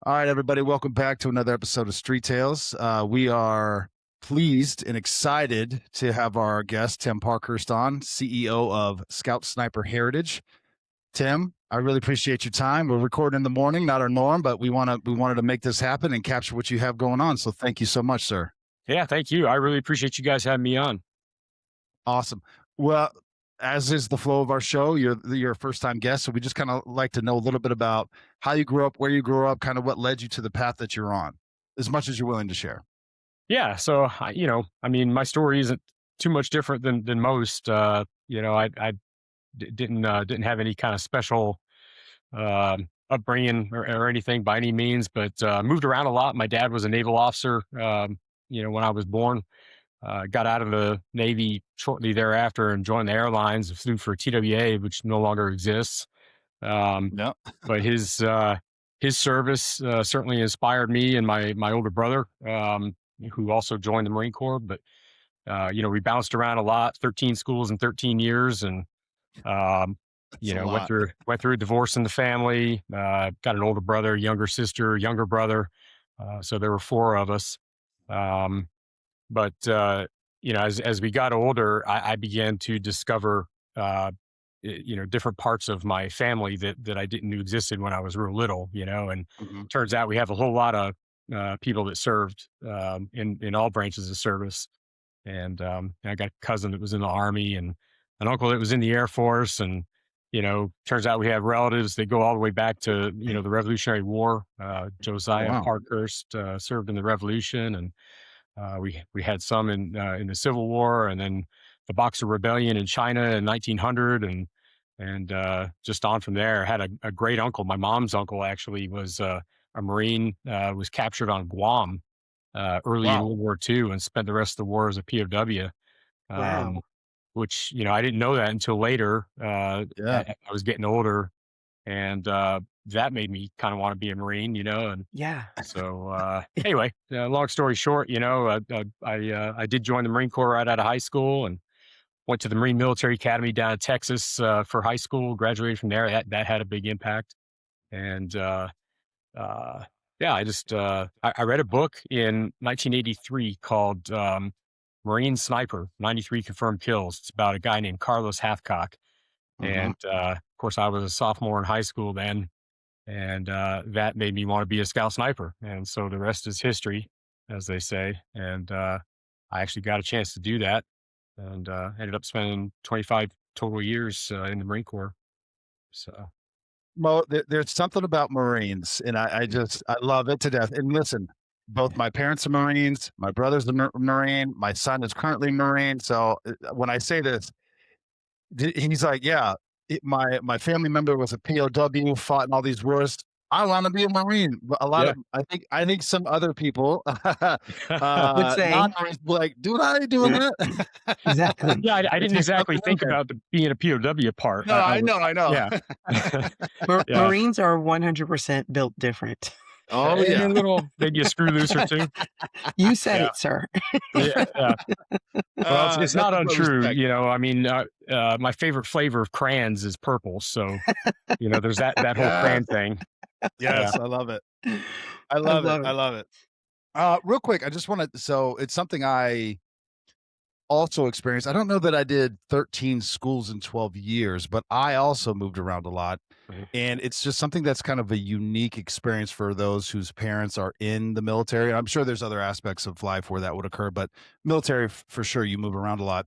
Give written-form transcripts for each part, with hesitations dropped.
All right, everybody, welcome back to another episode of Street Tales. We are pleased and excited to have our guest, Tim Parkhurst, on, CEO of Scout Sniper Heritage. Tim, I really appreciate your time. We're recording in the morning, not our norm, but we wanted to make this happen and capture what you have going on. So thank you so much, sir. Yeah, thank you. I really appreciate you guys having me on. Awesome. Well, as is the flow of our show, you're a first time guest, so we just kind of like to know a little bit about how you grew up, where you grew up, kind of what led you to the path that you're on, as much as you're willing to share. Yeah, so my story isn't too much different than most. Didn't have any kind of special upbringing or anything by any means, but moved around a lot. My dad was a naval officer. When I was born, got out of the Navy shortly thereafter and joined the airlines. Flew for TWA, which no longer exists. No. But his service certainly inspired me and my older brother, who also joined the Marine Corps. But we bounced around a lot, 13 schools in 13 years, and went through a divorce in the family. Got an older brother, younger sister, younger brother. So there were four of us. As we got older, I began to discover different parts of my family that I didn't know existed when I was real little, and turns out we have a whole lot of people that served in all branches of service. And I got a cousin that was in the Army and an uncle that was in the Air Force. And, turns out we have relatives that go all the way back to, the Revolutionary War. Josiah Wow. Parkhurst served in the Revolution, and we had some in the Civil War, and then the Boxer Rebellion in China in 1900, and just on from there. I had a great uncle. My mom's uncle actually was a Marine, was captured on Guam early in Wow. World War II and spent the rest of the war as a POW. Wow. Which I didn't know that until later. Yeah. I was getting older, and that made me kind of want to be a Marine, and Yeah. so anyway, long story short, I did join the Marine Corps right out of high school and went to the Marine Military Academy down in Texas for high school. Graduated from there. That had a big impact. And I read a book in 1983 called Marine Sniper: 93 Confirmed Kills. It's about a guy named Carlos Hathcock. And of course, I was a sophomore in high school then. And that made me want to be a scout sniper. And so the rest is history, as they say. And I actually got a chance to do that, and ended up spending 25 total years in the Marine Corps. So, Mo, there's something about Marines, and I love it to death. And listen, both my parents are Marines, my brother's a Marine, my son is currently Marine. So when I say this, he's like, yeah, my family member was a POW, fought in all these wars. I want to be a Marine. But a lot yeah. of I think some other people Would say. non-Marines be like, dude, I ain't doing that. Exactly. Yeah, I didn't It's exactly fucking think okay. about being a POW part. No, I know. Yeah. Yeah. Marines are 100% built different. Oh And yeah. a little, maybe a screw loose or two. You said Yeah. it, sir. Yeah. Well, it's not nothing but untrue. respect. My favorite flavor of crayons is purple. So, there's that whole crayon thing. Yes, I love it. I love it. I love it. Real quick, I just want to. So it's something I also experienced. I don't know that I did 13 schools in 12 years, but I also moved around a lot. Mhm. And it's just something that's kind of a unique experience for those whose parents are in the military. I'm sure there's other aspects of life where that would occur, but military for sure, you move around a lot.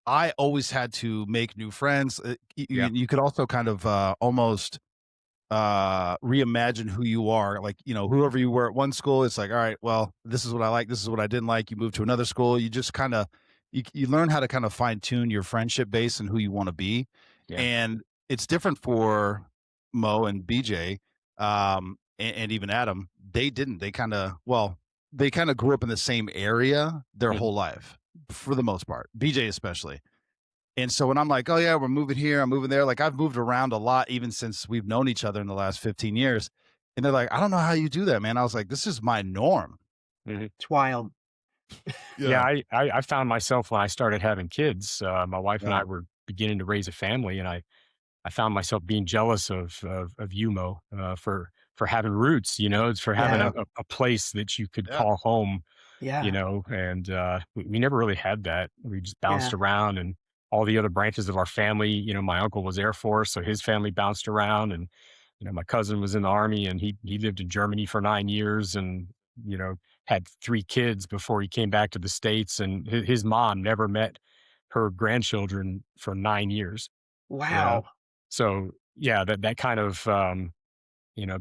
I always had to make new friends. Yeah. You could also kind of almost reimagine who you are. Like, whoever you were at one school, it's like, all right, well, this is what I like, this is what I didn't like. You move to another school, you just kind of you learn how to kind of fine tune your friendship base and who you want to be. Yeah. And it's different for Mo and BJ, and even Adam. They didn't. They kind of grew up in the same area their Mhm. whole life for the most part. BJ especially. And so when I'm like, oh yeah, we're moving here, I'm moving there, like I've moved around a lot even since we've known each other in the last 15 years. And they're like, I don't know how you do that, man. I was like, this is my norm. Mhm. It's wild. Yeah, I found myself when I started having kids. My wife and Yeah. I were beginning to raise a family, and I I found myself being jealous of UMO for having roots, it's for having Yeah. a place that you could Yeah. call home, Yeah. and we never really had that. We just bounced Yeah. around, and all the other branches of our family, my uncle was Air Force, so his family bounced around, and my cousin was in the Army, and he lived in Germany for 9 years, and you know had 3 kids before he came back to the States, and his mom never met her grandchildren for 9 years. Yeah. Wow. So yeah, that kind of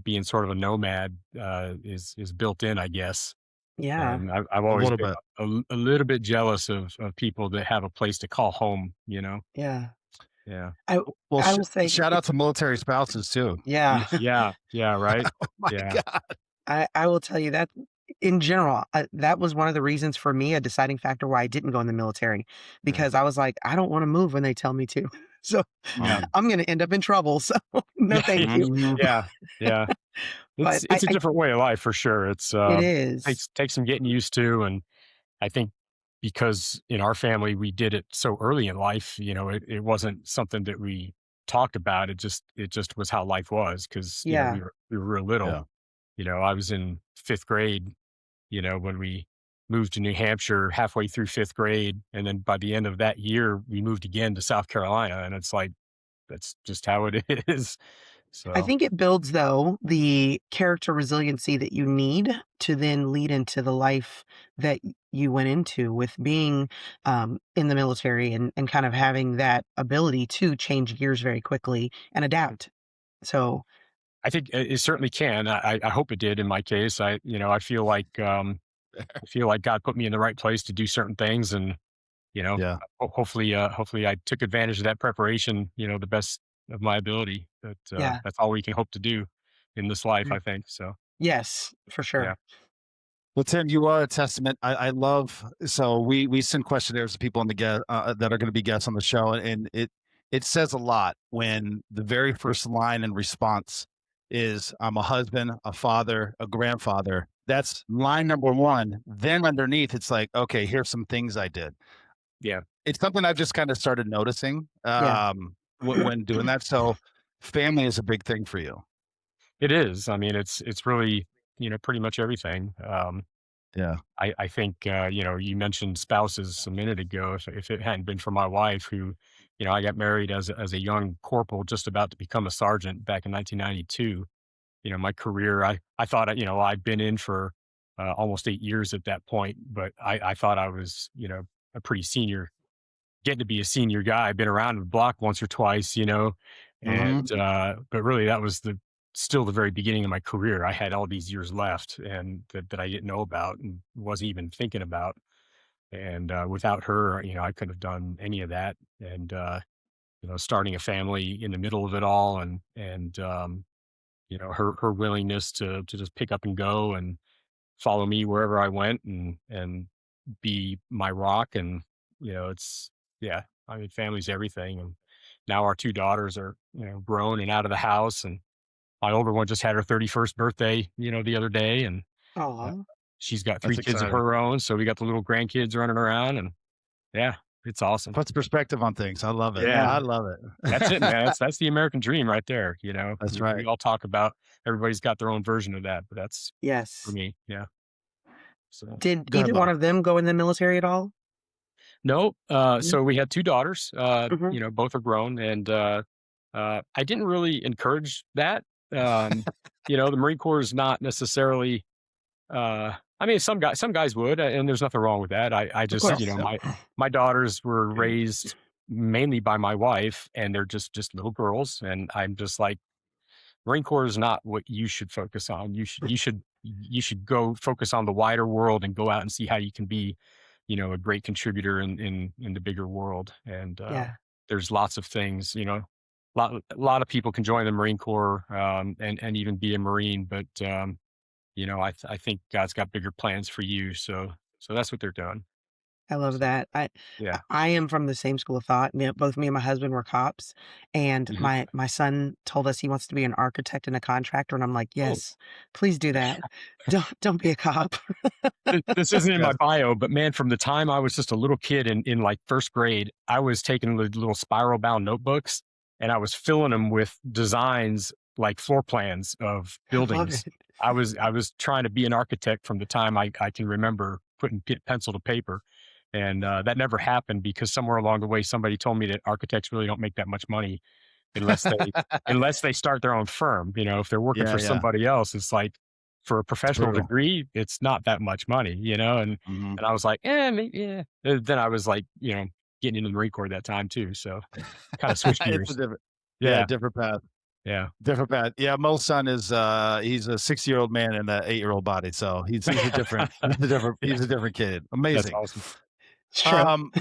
being sort of a nomad is built in, I guess. Yeah. And I've A always little been bit. a little bit jealous of people that have a place to call home. Yeah. Yeah, I Well, I will say shout out to military spouses too. yeah. yeah, yeah. Right. Oh my Yeah, God. I will tell you that in general, that was one of the reasons for me, a deciding factor why I didn't go in the military, yeah, because I was like, I don't want to move when they tell me to. So yeah, Mm. I'm going to end up in trouble. So no, thank you. Mhm. yeah, yeah. But It's a different way of life for sure. it is. Takes some getting used to, and I think because in our family we did it so early in life, it wasn't something that we talked about. It just was how life was, because Yeah. we were real little. Yeah. I was in 5th grade, when we moved to New Hampshire halfway through 5th grade, and then by the end of that year we moved again to South Carolina, and it's like that's just how it is. I So think it builds, though, the character resiliency that you need to then lead into the life that you went into with being in the military, and kind of having that ability to change gears very quickly and adapt. So, I think it certainly can. I hope it did in my case. I feel like God put me in the right place to do certain things, and Yeah. hopefully I took advantage of that preparation, the best of my ability. yeah. That's all we can hope to do in this life, Mm. I think. So Yes, for yeah, sure. Well, Tim, you are a testament. I love. So we send questionnaires to people on the guest that are going to be guests on the show, and it says a lot when the very first line in response is, "I'm a husband, a father, a grandfather." That's line number one. Then underneath, it's like, okay, here's some things I did. yeah, It's something I've just kind of started noticing Yeah. when doing that. So family is a big thing for you. it is. I mean, it's really pretty much everything. Yeah. I think you mentioned spouses a minute ago. If it hadn't been for my wife, who I got married as a young corporal, just about to become a sergeant back in 1992. My career, I thought, I'd been in for almost 8 years at that point, but I thought I was, a pretty senior, getting to be a senior guy. I've been around the block once or twice, and Hmm. but really that was still the very beginning of my career. I had all these years left, and that I didn't know about and wasn't even thinking about. And without her, I couldn't have done any of that. And starting a family in the middle of it all, and her willingness to just pick up and go and follow me wherever I went, and be my rock. And it's yeah, I mean, family's everything. And now our 2 daughters are grown and out of the house, and my older one just had her 31st birthday the other day, and uh, Oh, she's got That's 3 kids of exciting. her own, so we got the little grandkids running around, and yeah, it's awesome. Puts perspective on things. I love it. Yeah, yeah. I love that's it, man. it. That's the American dream right there. That's We right. all talk about, everybody's got their own version of that, but that's for Yes. me. Yeah. So Did Go ahead, either one Bob. of them go in the military at all? no, No? so we had 2 daughters. Mhm. Both are grown, and I didn't really encourage that. Um, the Marine Corps is not necessarily. I mean, some guys would, and there's nothing wrong with that. I Of just, course. Yep. my daughters were raised mainly by my wife, and they're just little girls, and I'm just like, Marine Corps is not what you should focus on. You should go focus on the wider world and go out and see how you can be, a great contributor in the bigger world. And Yeah. there's lots of things, a lot of people can join the Marine Corps, and even be a Marine, but I think God's got bigger plans for you. So that's what they're doing. I love So that. I yeah. I am from the same school of thought. Both me and my husband were cops, and Mhm. my son told us he wants to be an architect and a contractor, and I'm like, Oh, yes, please do that. Don't be a cop. this isn't in my Yes. bio, but man, from the time I was just a little kid in like 1st grade, I was taking the little spiral bound notebooks and I was filling them with designs like floor plans of I love buildings. it. I was trying to be an architect from the time I can remember putting pencil to paper. And that never happened because somewhere along the way, somebody told me that architects really don't make that much money unless they start their own firm. You know, if they're working Yeah, for yeah. somebody else, it's like for a It's professional brutal. degree, it's not that much money, you know. Mhm. And I was like, maybe, yeah. Then I was like, getting into the Marine Corps at that time too. So kind of switch It's a gears. different yeah, Yeah. different path. Yeah. Different path. Yeah, Mo's son is he's a 60-year-old man in an 8-year-old body. So he's a different Yeah. he's a different kid. That's Amazing. awesome. It's true. Um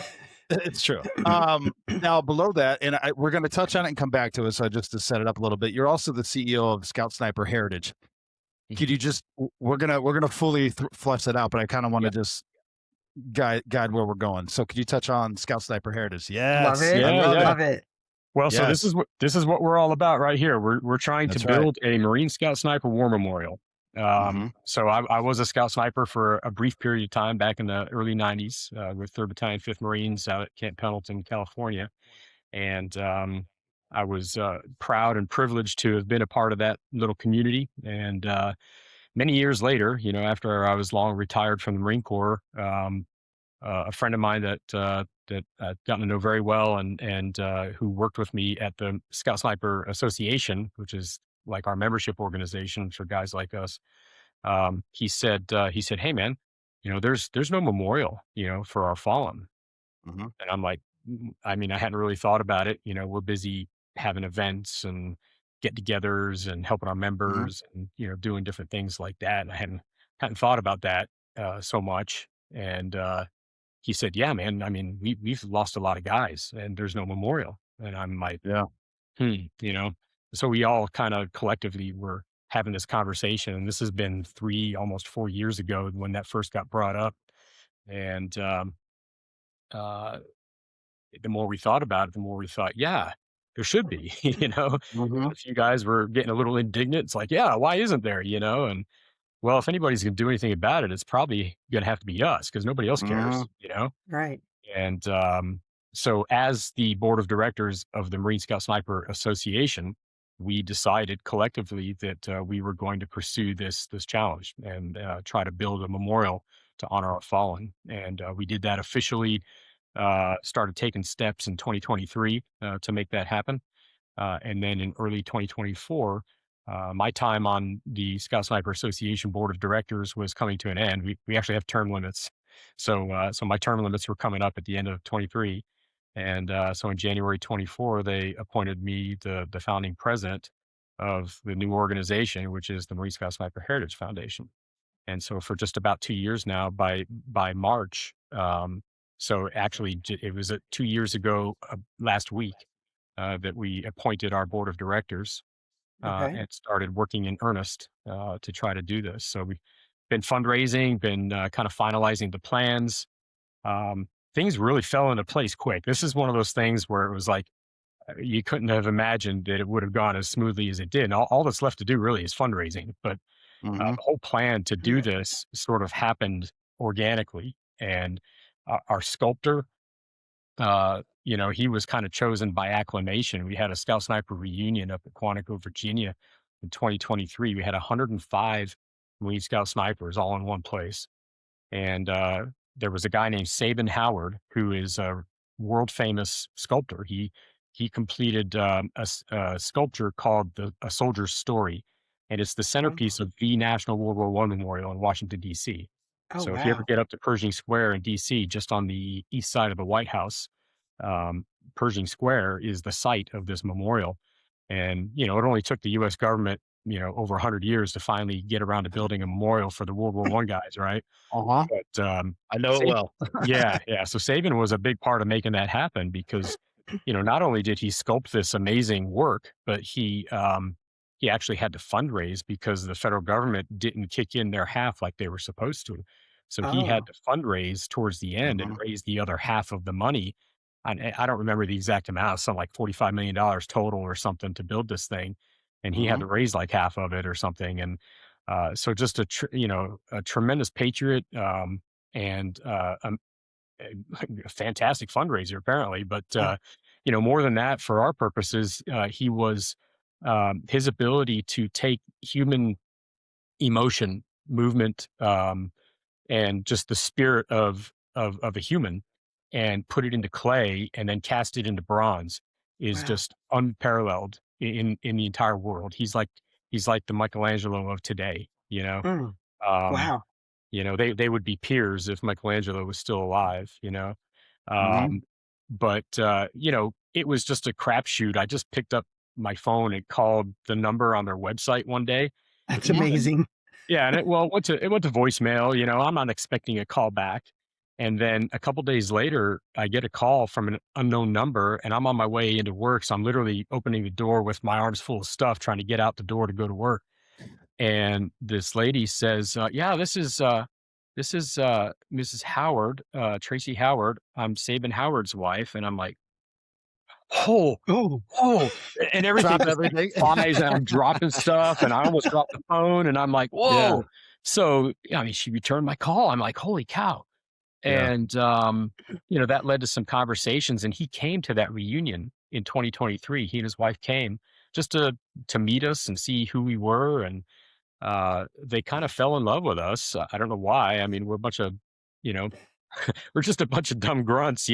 it's true. Now below that, and we're going to touch on it and come back to it. So just to set it up a little bit, you're also the CEO of Scout Sniper Heritage. Could Mhm. you just we're gonna fully flesh that out, but I kind of want to Yeah. just guide where we're going. So could you touch on Scout Sniper Heritage? Love Yes, I it. Yeah. love Yeah. it. Love it. Well, so Yes, this is what we're all about right here. We're trying to that's right. build a Marine Scout Sniper War Memorial. Hmm. So I was a Scout Sniper for a brief period of time back in the early '90s with 3rd Battalion, 5th Marines out at Camp Pendleton, California, and I was proud and privileged to have been a part of that little community. And many years later, after I was long retired from the Marine Corps, a friend of mine that I've gotten to know very well, and who worked with me at the Scout Sniper Association, which is like our membership organization for guys like us. He said, "Hey man, there's no memorial, for our fallen." Hmm. And I'm like, I mean, I hadn't really thought about it. We're busy having events and get-togethers and helping our Hmm. members and doing different things like that. And I hadn't thought about that so much. And he said, "Yeah, man. I mean, we've lost a lot of guys, and there's no memorial." And I'm like, Yeah. "Hmm," you know. So we all kind of collectively were having this conversation, and this has been 3, almost 4 years ago when that first got brought up. And uh, the more we thought about it, the more we thought, "Yeah, there should be." Hmm. A few guys were getting a little indignant. It's like, "Yeah, why isn't there?" And well, if anybody's going to do anything about it, it's probably going to have to be us because nobody else Hmm. cares. Right. And so, as the board of directors of the Marine Scout Sniper Association, we decided collectively that we were going to pursue this challenge and try to build a memorial to honor our fallen. And we did that officially. Started taking steps in 2023 to make that happen. And then in early 2024, my time on the Scout Sniper Association board of directors was coming to an end. We actually have term limits, so my term limits were coming up at the end of 23, and so in January 24, they appointed me the founding president of the new organization, which is the Marine Scout Sniper Heritage Foundation. And so for just about 2 years now, by March, so actually it was 2 years ago last week that we appointed our board of directors Okay. and started working in earnest to try to do this. So we've been fundraising, been kind of finalizing the plans. Things really fell into place quick. This is one of those things where it was like you couldn't have imagined that it would have gone as smoothly as it did. And all that's left to do really is fundraising. But Hmm. the whole plan to do Yeah. this sort of happened organically. And our sculptor, he was kind of chosen by acclamation. We had a Scout Sniper reunion up at Quantico, Virginia in 2023. We had 105 Marine Scout snipers all in one place. And there was a guy named Sabin Howard, who is a world famous sculptor. He completed a sculpture called A Soldier's Story, and it's the Oh. centerpiece of the National World War One Memorial in Washington D.C. Oh, So if you ever wow. get up to Pershing Square in D.C., just on the east side of the White House, um, Pershing Square is the site of this memorial. And it only took the U.S. government over 100 years to finally get around to building a memorial for the World War One guys, right? Uh-huh. But, I know it Saban well. yeah, yeah, so Saban was a big part of making that happen because, not only did he sculpt this amazing work, but he actually had to fundraise because the federal government didn't kick in their half like they were supposed to. So he had Oh. to fundraise towards the end and Hmm. raise the other half of the money. And I don't remember the exact amount, something like $45 million total or something to build this thing, and he had Hmm. to raise like half of it or something. And so just a tremendous patriot, and a fantastic fundraiser apparently. But Oh. more than that, for our purposes, he was his ability to take human emotion, movement, and just the spirit of a human, and put it into clay and then cast it into bronze is Wow. just unparalleled in the entire world. He's like the Michelangelo of today. Mm. Um, Wow. they would be peers if Michelangelo was still alive. Hmm. Um, but it was just a crapshoot. I just picked up my phone and called the number on their website one day, That's Hmm. and amazing. yeah, and it went to voicemail. I'm not expecting a call back, and then a couple days later, I get a call from an unknown number, and I'm on my way into work. So I'm literally opening the door with my arms full of stuff, trying to get out the door to go to work. And this lady says, "Yeah, this is Mrs. Howard, Tracy Howard. I'm Sabin Howard's wife." And I'm like, "Oh, Oh. oh," and everything Drop just like everything. flies, and I'm dropping stuff, and I almost dropped the phone, and I'm like, Yeah. "Whoa." So, yeah, I mean, she returned my call. I'm like, "Holy cow." Yeah. And, that led to some conversations, and he came to that reunion in 2023. He and his wife came just to meet us and see who we were, and, they kind of fell in love with us. I don't know why. I mean, we're a bunch of, you know, we're just a bunch of dumb grunts.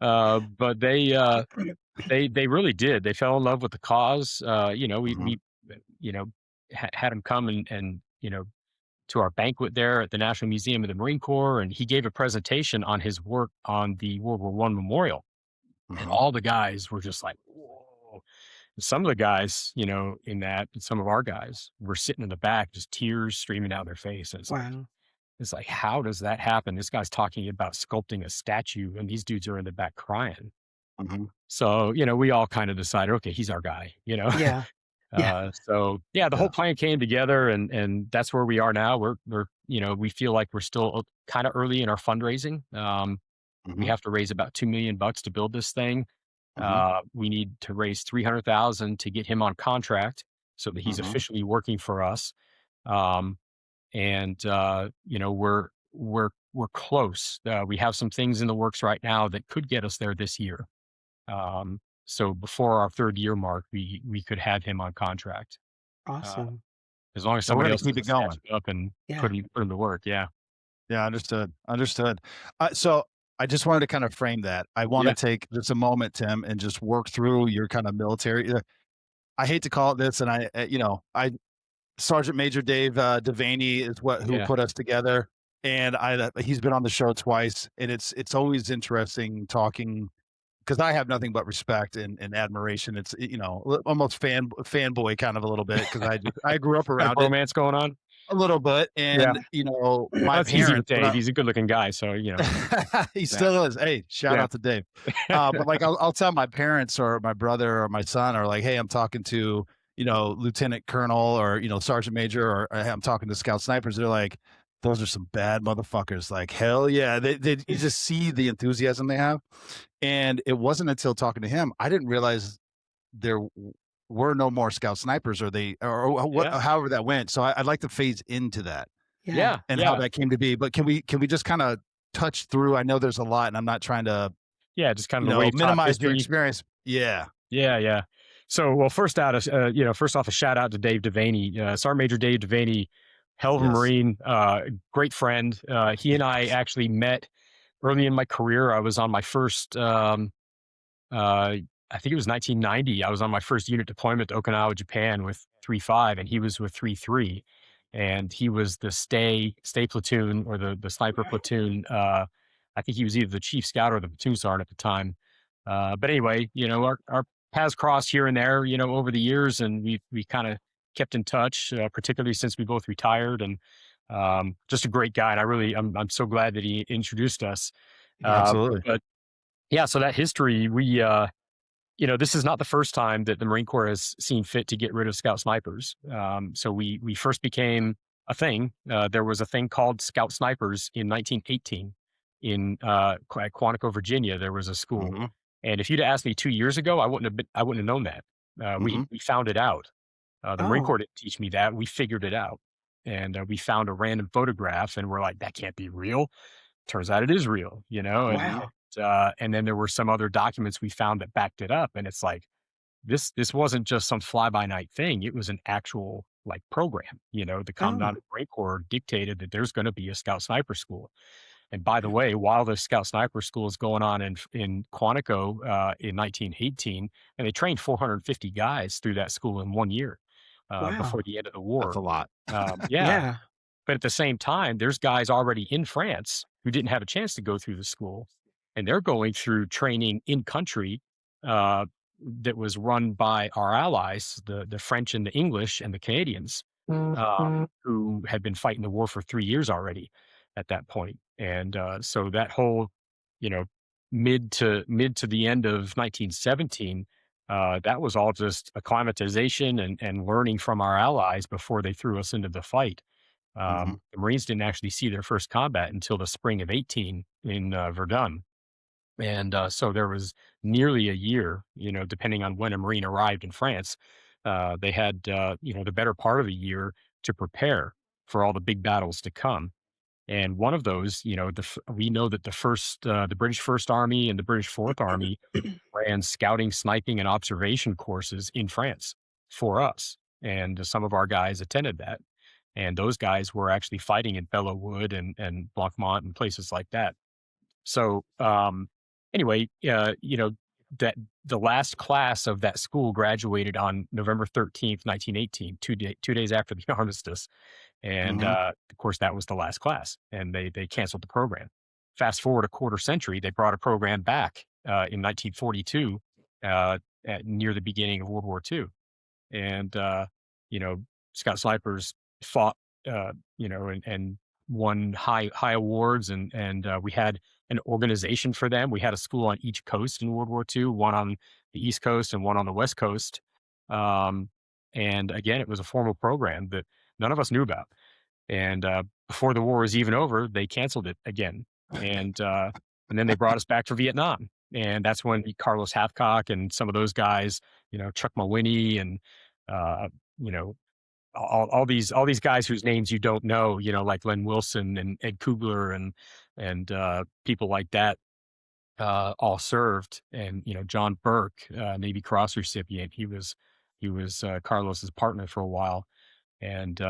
But they really did. They fell in love with the cause. Hmm. We you know, had him come and to our banquet there at the National Museum of the Marine Corps, and he gave a presentation on his work on the World War One memorial, and Hmm. all the guys were just like, "Whoa!" Some of the guys, and some of our guys were sitting in the back, just tears streaming down their face, and Wow. it's like, how does that happen? This guy's talking about sculpting a statue, and these dudes are in the back crying. Hmm. So, we all kind of decided, okay, he's our guy. Yeah. Yeah. So yeah, the Yeah. whole plan came together, and that's where we are now. We feel like we're still kind of early in our fundraising. We Hmm. have to raise about $2 million to build this thing. Hmm. We need to raise 300,000 to get him on contract so that he's Hmm. officially working for us. Um, and we're close. We have some things in the works right now that could get us there this year. So before our third year mark, we could have him on contract. Uh, Awesome. as long as So we're somebody gonna else keep it doesn't snatch going. him up and Yeah. put him to work. Yeah. Yeah, understood. Understood. So I just wanted to kind of frame that. I want to Yeah. take just a moment, Tim, and just work through your kind of military. I hate to call it this, and I Sergeant Major Dave Devaney is who Yeah. put us together, and he's been on the show twice, and it's always interesting talking because I have nothing but respect and admiration. It's almost fanboy kind of a little bit because I grew up Got a around it bromance going on. a little bit, Yeah. and my That's easy with parents when Dave. I He's a good looking guy. So, he yeah. still is. Hey, shout Yeah. out to Dave. But like I'll tell my parents or my brother or my son or like, hey, I'm talking to, Lieutenant Colonel or, Sergeant Major or hey, I'm talking to Scout Snipers. They're like, those are some bad motherfuckers. Like, hell yeah. You just see the enthusiasm they have. And it wasn't until talking to him, I didn't realize there were no more Scout Snipers or what, Yeah. however that went. So I'd like to phase into that Yeah. Yeah. and how Yeah. that came to be. But can we just kind of touch through? I know there's a lot, and I'm not trying to Yeah. Just kind of the wave top minimize the history. experience. Yeah. Yeah, yeah. So, well, first off, a shout out to Dave Devaney, Sergeant Major Dave Devaney, hell of a Yes. Marine, great friend. He and I actually met early in my career. I was on my first, I think it was 1990. I was on my first unit deployment to Okinawa, Japan with 3.5, and he was with 3.3, and he was the stay platoon or the sniper platoon. I think he was either the chief scout or the platoon sergeant at the time. But anyway, our paths crossed here and there, over the years, and we kind of kept in touch, particularly since we both retired. And just a great guy, and I'm so glad that he introduced us. Yeah, absolutely. But yeah, so that history, this is not the first time that the Marine Corps has seen fit to get rid of Scout Snipers. So we first became a thing. There was a thing called Scout Snipers in 1918 at Quantico, Virginia. There was a school, Hmm. and if you'd asked me 2 years ago, I wouldn't have known that. Hmm. We found it out. The Marine Oh. Corps didn't teach me that. We figured it out, and we found a random photograph, and we're like, that can't be real. Turns out it is real, and Wow. And then there were some other documents we found that backed it up. And it's like, this wasn't just some fly by night thing. It was an actual like program. The Oh, Commandant of the Marine Corps dictated that there's going to be a Scout Sniper School. And by the way, while the Scout Sniper School is going on in Quantico in 1918, and they trained 450 guys through that school in 1 year before wow. the end of the That's war. a lot. Yeah, Yeah. but at the same time, there's guys already in France who didn't have a chance to go through the school, and they're going through training in country uh, that was run by our allies, the French and the English and the Canadians, who had been fighting the war for 3 years already at that point. And so that whole, you know, mid to the end of 1917, that was all just acclimatization and learning from our allies before they threw us into the fight. Hmm. The Marines didn't actually see their first combat until the spring of 18 in Verdun. And so there was nearly a year, depending on when a Marine arrived in France, they had, the better part of a year to prepare for all the big battles to come. And one of those, we know that the British First Army and the British Fourth Army ran scouting, sniping, and observation courses in France for us. And some of our guys attended that. And those guys were actually fighting in Belleau Wood and Blancmont and places like that. So anyway, that the last class of that school graduated on November 13th, 1918, 2 days after the armistice. And Hmm. of course, that was the last class, and they canceled the program. Fast forward a quarter century, they brought a program back in 1942, near the beginning of World War II. And you know, Scout Snipers fought, and won high awards, and we had an organization for them. We had a school on each coast in World War II, one on the East Coast and one on the West Coast. Um, and again, it was a formal program that none of us knew about. And before the war was even over, they canceled it again. And then they brought us back for Vietnam. And that's when Carlos Hathcock and some of those guys, Chuck Mawhinney and uh, you know, all these guys whose names you don't know, like Len Wilson and Ed Kugler and people like that, all served. And John Burke, Navy Cross recipient, he was Carlos's partner for a while. And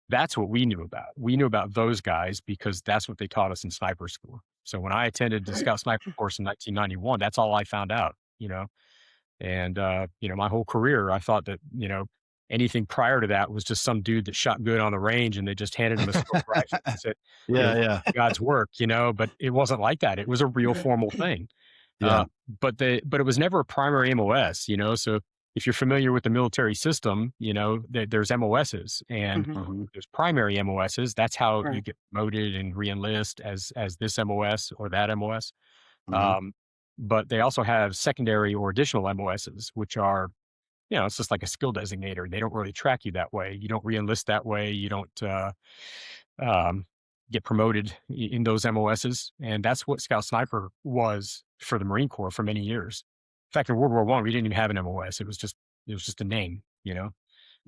that's what we knew about. We knew about those guys because that's what they taught us in sniper school. So when I attended the Scout Sniper course in 1991, that's all I found out. And my whole career, I thought that, anything prior to that was just some dude that shot good on the range and they just handed him a scope rifle and said, Yeah, yeah, God's work, but it wasn't like that. It was a real formal thing. yeah. Uh, but it was never a primary MOS. So if you're familiar with the military system, there's MOSs and Mhm. Hmm. there's primary MOSs. That's how you Right. get promoted and reenlist as this MOS or that MOS. Hmm. Um, but they also have secondary or additional MOSs, which are, it's just like a skill designator. They don't really track you that way. You don't reenlist that way. You don't um, get promoted in those MOSs. And that's what Scout Sniper was for the Marine Corps for many years. In fact, in World War I, we didn't even have an MOS. It was just a name.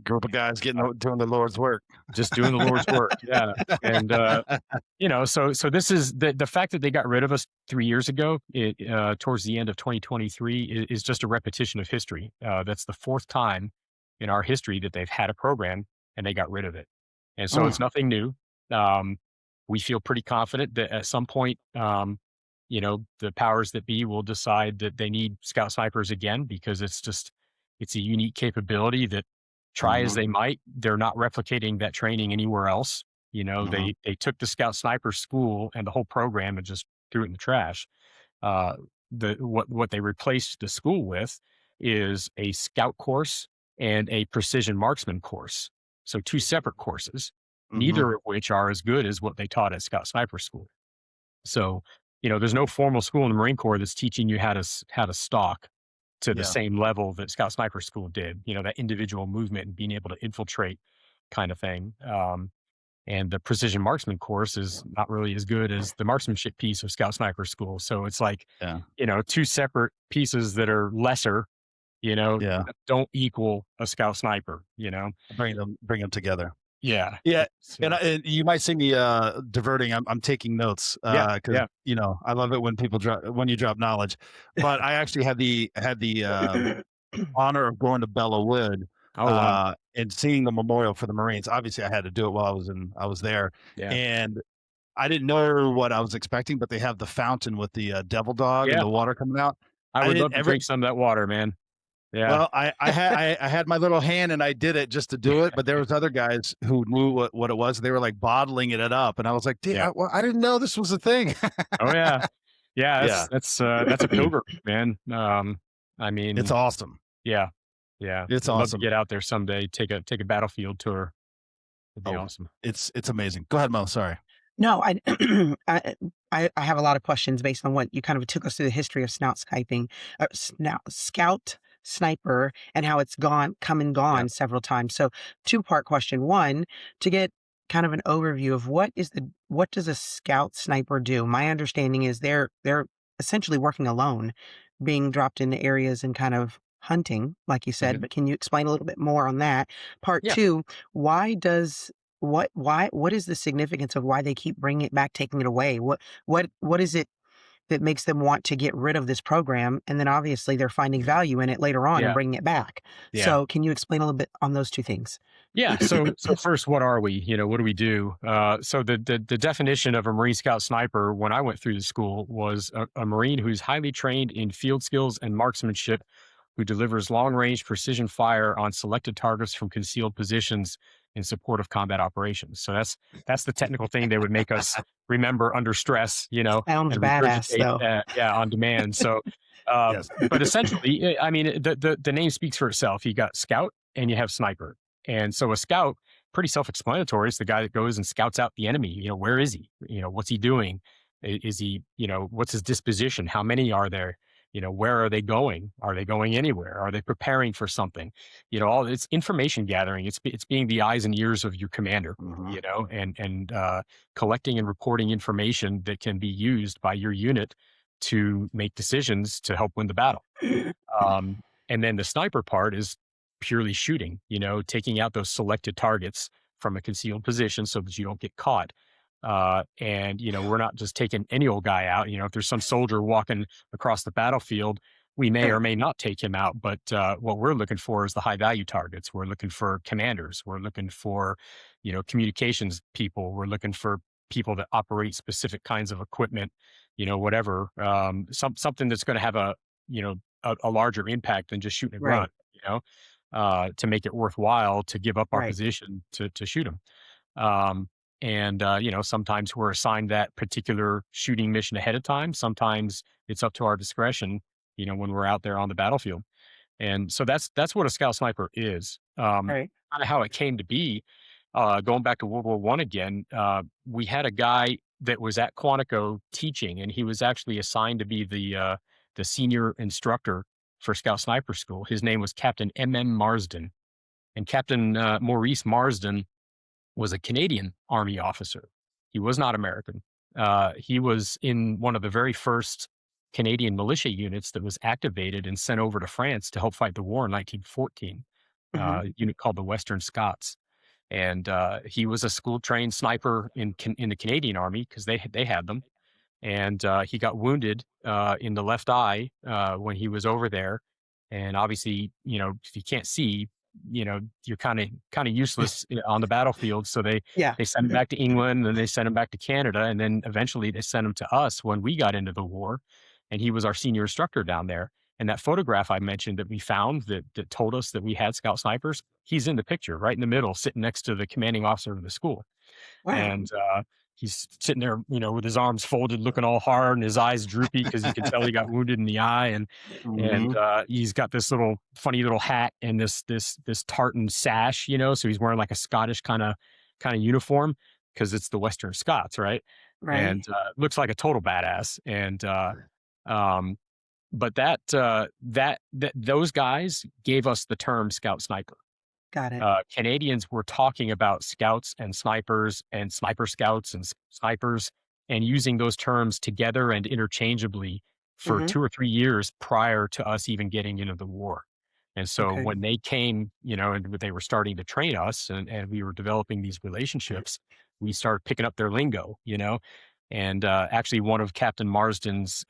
Group of guys doing the Lord's work. Just doing the Lord's work. Yeah. And so this is the fact that they got rid of us 3 years ago, towards the end of 2023, is just a repetition of history. That's the fourth time in our history that they've had a program and they got rid of it. And so it's Mm. nothing new. Um, we feel pretty confident that at some point, the powers that be will decide that they need scout snipers again because it's a unique capability that, try as Hmm. they might, they're not replicating that training anywhere else. Hmm. They took the Scout Sniper School and the whole program and just threw it in the trash. Uh, what they replaced the school with is a Scout course and a Precision Marksman course. So two separate courses, Hmm. neither of which are as good as what they taught at Scout Sniper School. So, there's no formal school in the Marine Corps that's teaching you how to stalk to the Yeah. same level that Scout Sniper School did, that individual movement and being able to infiltrate kind of thing. And the precision marksman course is not really as good as the marksmanship piece of Scout Sniper School. So it's like, Yeah. two separate pieces that are lesser, Yeah. that don't equal a Scout Sniper. Bring them together. Yeah. Yeah, So, and you might see me diverting. I'm taking notes yeah. because Yeah. I love it when people when you drop knowledge. But I actually had the honor of going to Belleau Oh, wow. and seeing the memorial for the Marines. Obviously, I had to do it while I was there, Yeah. and I didn't know what I was expecting. But they have the fountain with the devil dog and Yeah. the water coming out. I I would didn't love to ever. drink some of that water, man. Yeah. Well, I had my little hand and I did it just to do it, but there was other guys who knew what it was. They were like bottling it up, and I was like, "Dude, Yeah. I didn't know this was a thing." Oh, yeah. Yeah. Yeah, That's a pilgrimage, man. I it's mean, awesome. yeah. Yeah. It's I'd love to awesome. get out there someday, take a battlefield tour. It'd be Oh, awesome. it's amazing. Go ahead, Mo. Sorry. No, I I have a lot of questions based on what you kind of took us through the history of scout sniper and how it's come and Yeah. gone several times. So two-part question. One, to get kind of an overview of what does a scout sniper do? My understanding is they're essentially working alone, being dropped into areas and kind of hunting, like you said, Mhm. but can you explain a little bit more on that? Part Yeah. two, why does what is the significance of why they keep bringing it back, taking it away? What is it that makes them want to get rid of this program? And then obviously they're finding value in it later on and Yeah. bringing it back. Yeah. So can you explain a little bit on those two things? Yeah. So first, what are we? What do we do? So the definition of a Marine Scout sniper when I went through the school was a Marine who's highly trained in field skills and marksmanship, who delivers long range precision fire on selected targets from concealed positions in support of combat operations. So that's the technical thing they would make us remember under stress, Sounds and badass regurgitate, though. yeah, on demand. So, Yes. but essentially, I mean, the name speaks for itself. You got scout and you have sniper. And so a scout, pretty self-explanatory, is the guy that goes and scouts out the enemy. Where is he? What's he doing? Is he, what's his disposition? How many are there? Where are they going? Are they going anywhere? Are they preparing for something? All it's information gathering. It's being the eyes and ears of your commander, Hmm. and collecting and reporting information that can be used by your unit to make decisions to help win the battle. And then the sniper part is purely shooting, taking out those selected targets from a concealed position so that you don't get caught. And we're not just taking any old guy out. If there's some soldier walking across the battlefield, we may or Right, may not take him out. But what we're looking for is the high value targets. We're looking for commanders. We're looking for, communications people. We're looking for people that operate specific kinds of equipment, whatever. Something that's going to have a larger impact than just shooting a right, grunt, to make it worthwhile to give up our right. position to shoot them. And sometimes we're assigned that particular shooting mission ahead of time. Sometimes it's up to our discretion, when we're out there on the battlefield. And so that's what a scout sniper is. Right. Kind of how it came to be. Going back to World War I again, we had a guy that was at Quantico teaching, and he was actually assigned to be the senior instructor for Scout Sniper School. His name was Captain M.M. Marsden, and Captain Maurice Marsden was a Canadian Army officer. He was not American. He was in one of the very first Canadian militia units that was activated and sent over to France to help fight the war in 1914. Hmm. A unit called the Western Scots, and he was a school-trained sniper in the Canadian Army because they had them. And he got wounded in the left eye when he was over there. And obviously, if you can't see, you're kind of useless on the battlefield. So they Yeah. they sent him back to England, and they sent him back to Canada, and then eventually they sent him to us when we got into the war. And he was our senior instructor down there. And that photograph I mentioned that we found that told us that we had scout snipers, he's in the picture, right in the middle, sitting next to the commanding officer of the school. Wow. And he's sitting there, with his arms folded, looking all hard, and his eyes droopy because you can tell he got wounded in the eye. And Hmm. he's got this little funny little hat and this tartan sash, so he's wearing like a Scottish kind of uniform because it's the Western Scots, right? Right. And looks like a total badass. And um, but those guys gave us the term scout sniper. Got it. Canadians were talking about scouts and snipers and sniper scouts and snipers, and using those terms together and interchangeably for Hmm. 2 or 3 years prior to us even getting into the war. And so Okay. when they came, and they were starting to train us, and we were developing these relationships, we started picking up their lingo. And actually, one of Captain Marsden's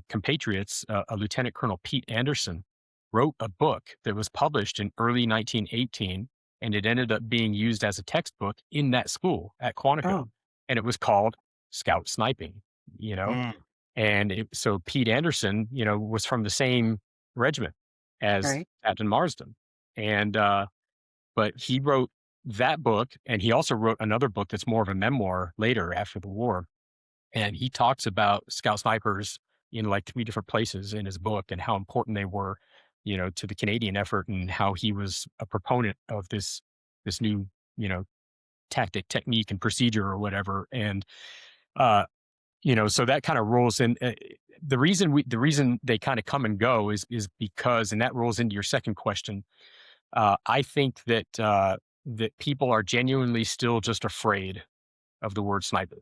compatriots, a Lieutenant Colonel Pete Anderson, wrote a book that was published in early 1918, and it ended up being used as a textbook in that school at Quantico. Oh, And it was called Scout Sniping, you know? Mm. And so Pete Anderson, was from the same regiment as right. Captain Marsden. And, but he wrote that book, and he also wrote another book that's more of a memoir later after the war. And he talks about scout snipers in like three different places in his book and how important they were, to the Canadian effort, and how he was a proponent of this new, tactic, technique, and procedure or whatever. And uh, so that kind of rolls in. The reason they kind of come and go is because, and that rolls into your second question. I think that people are genuinely still just afraid of the word sniper.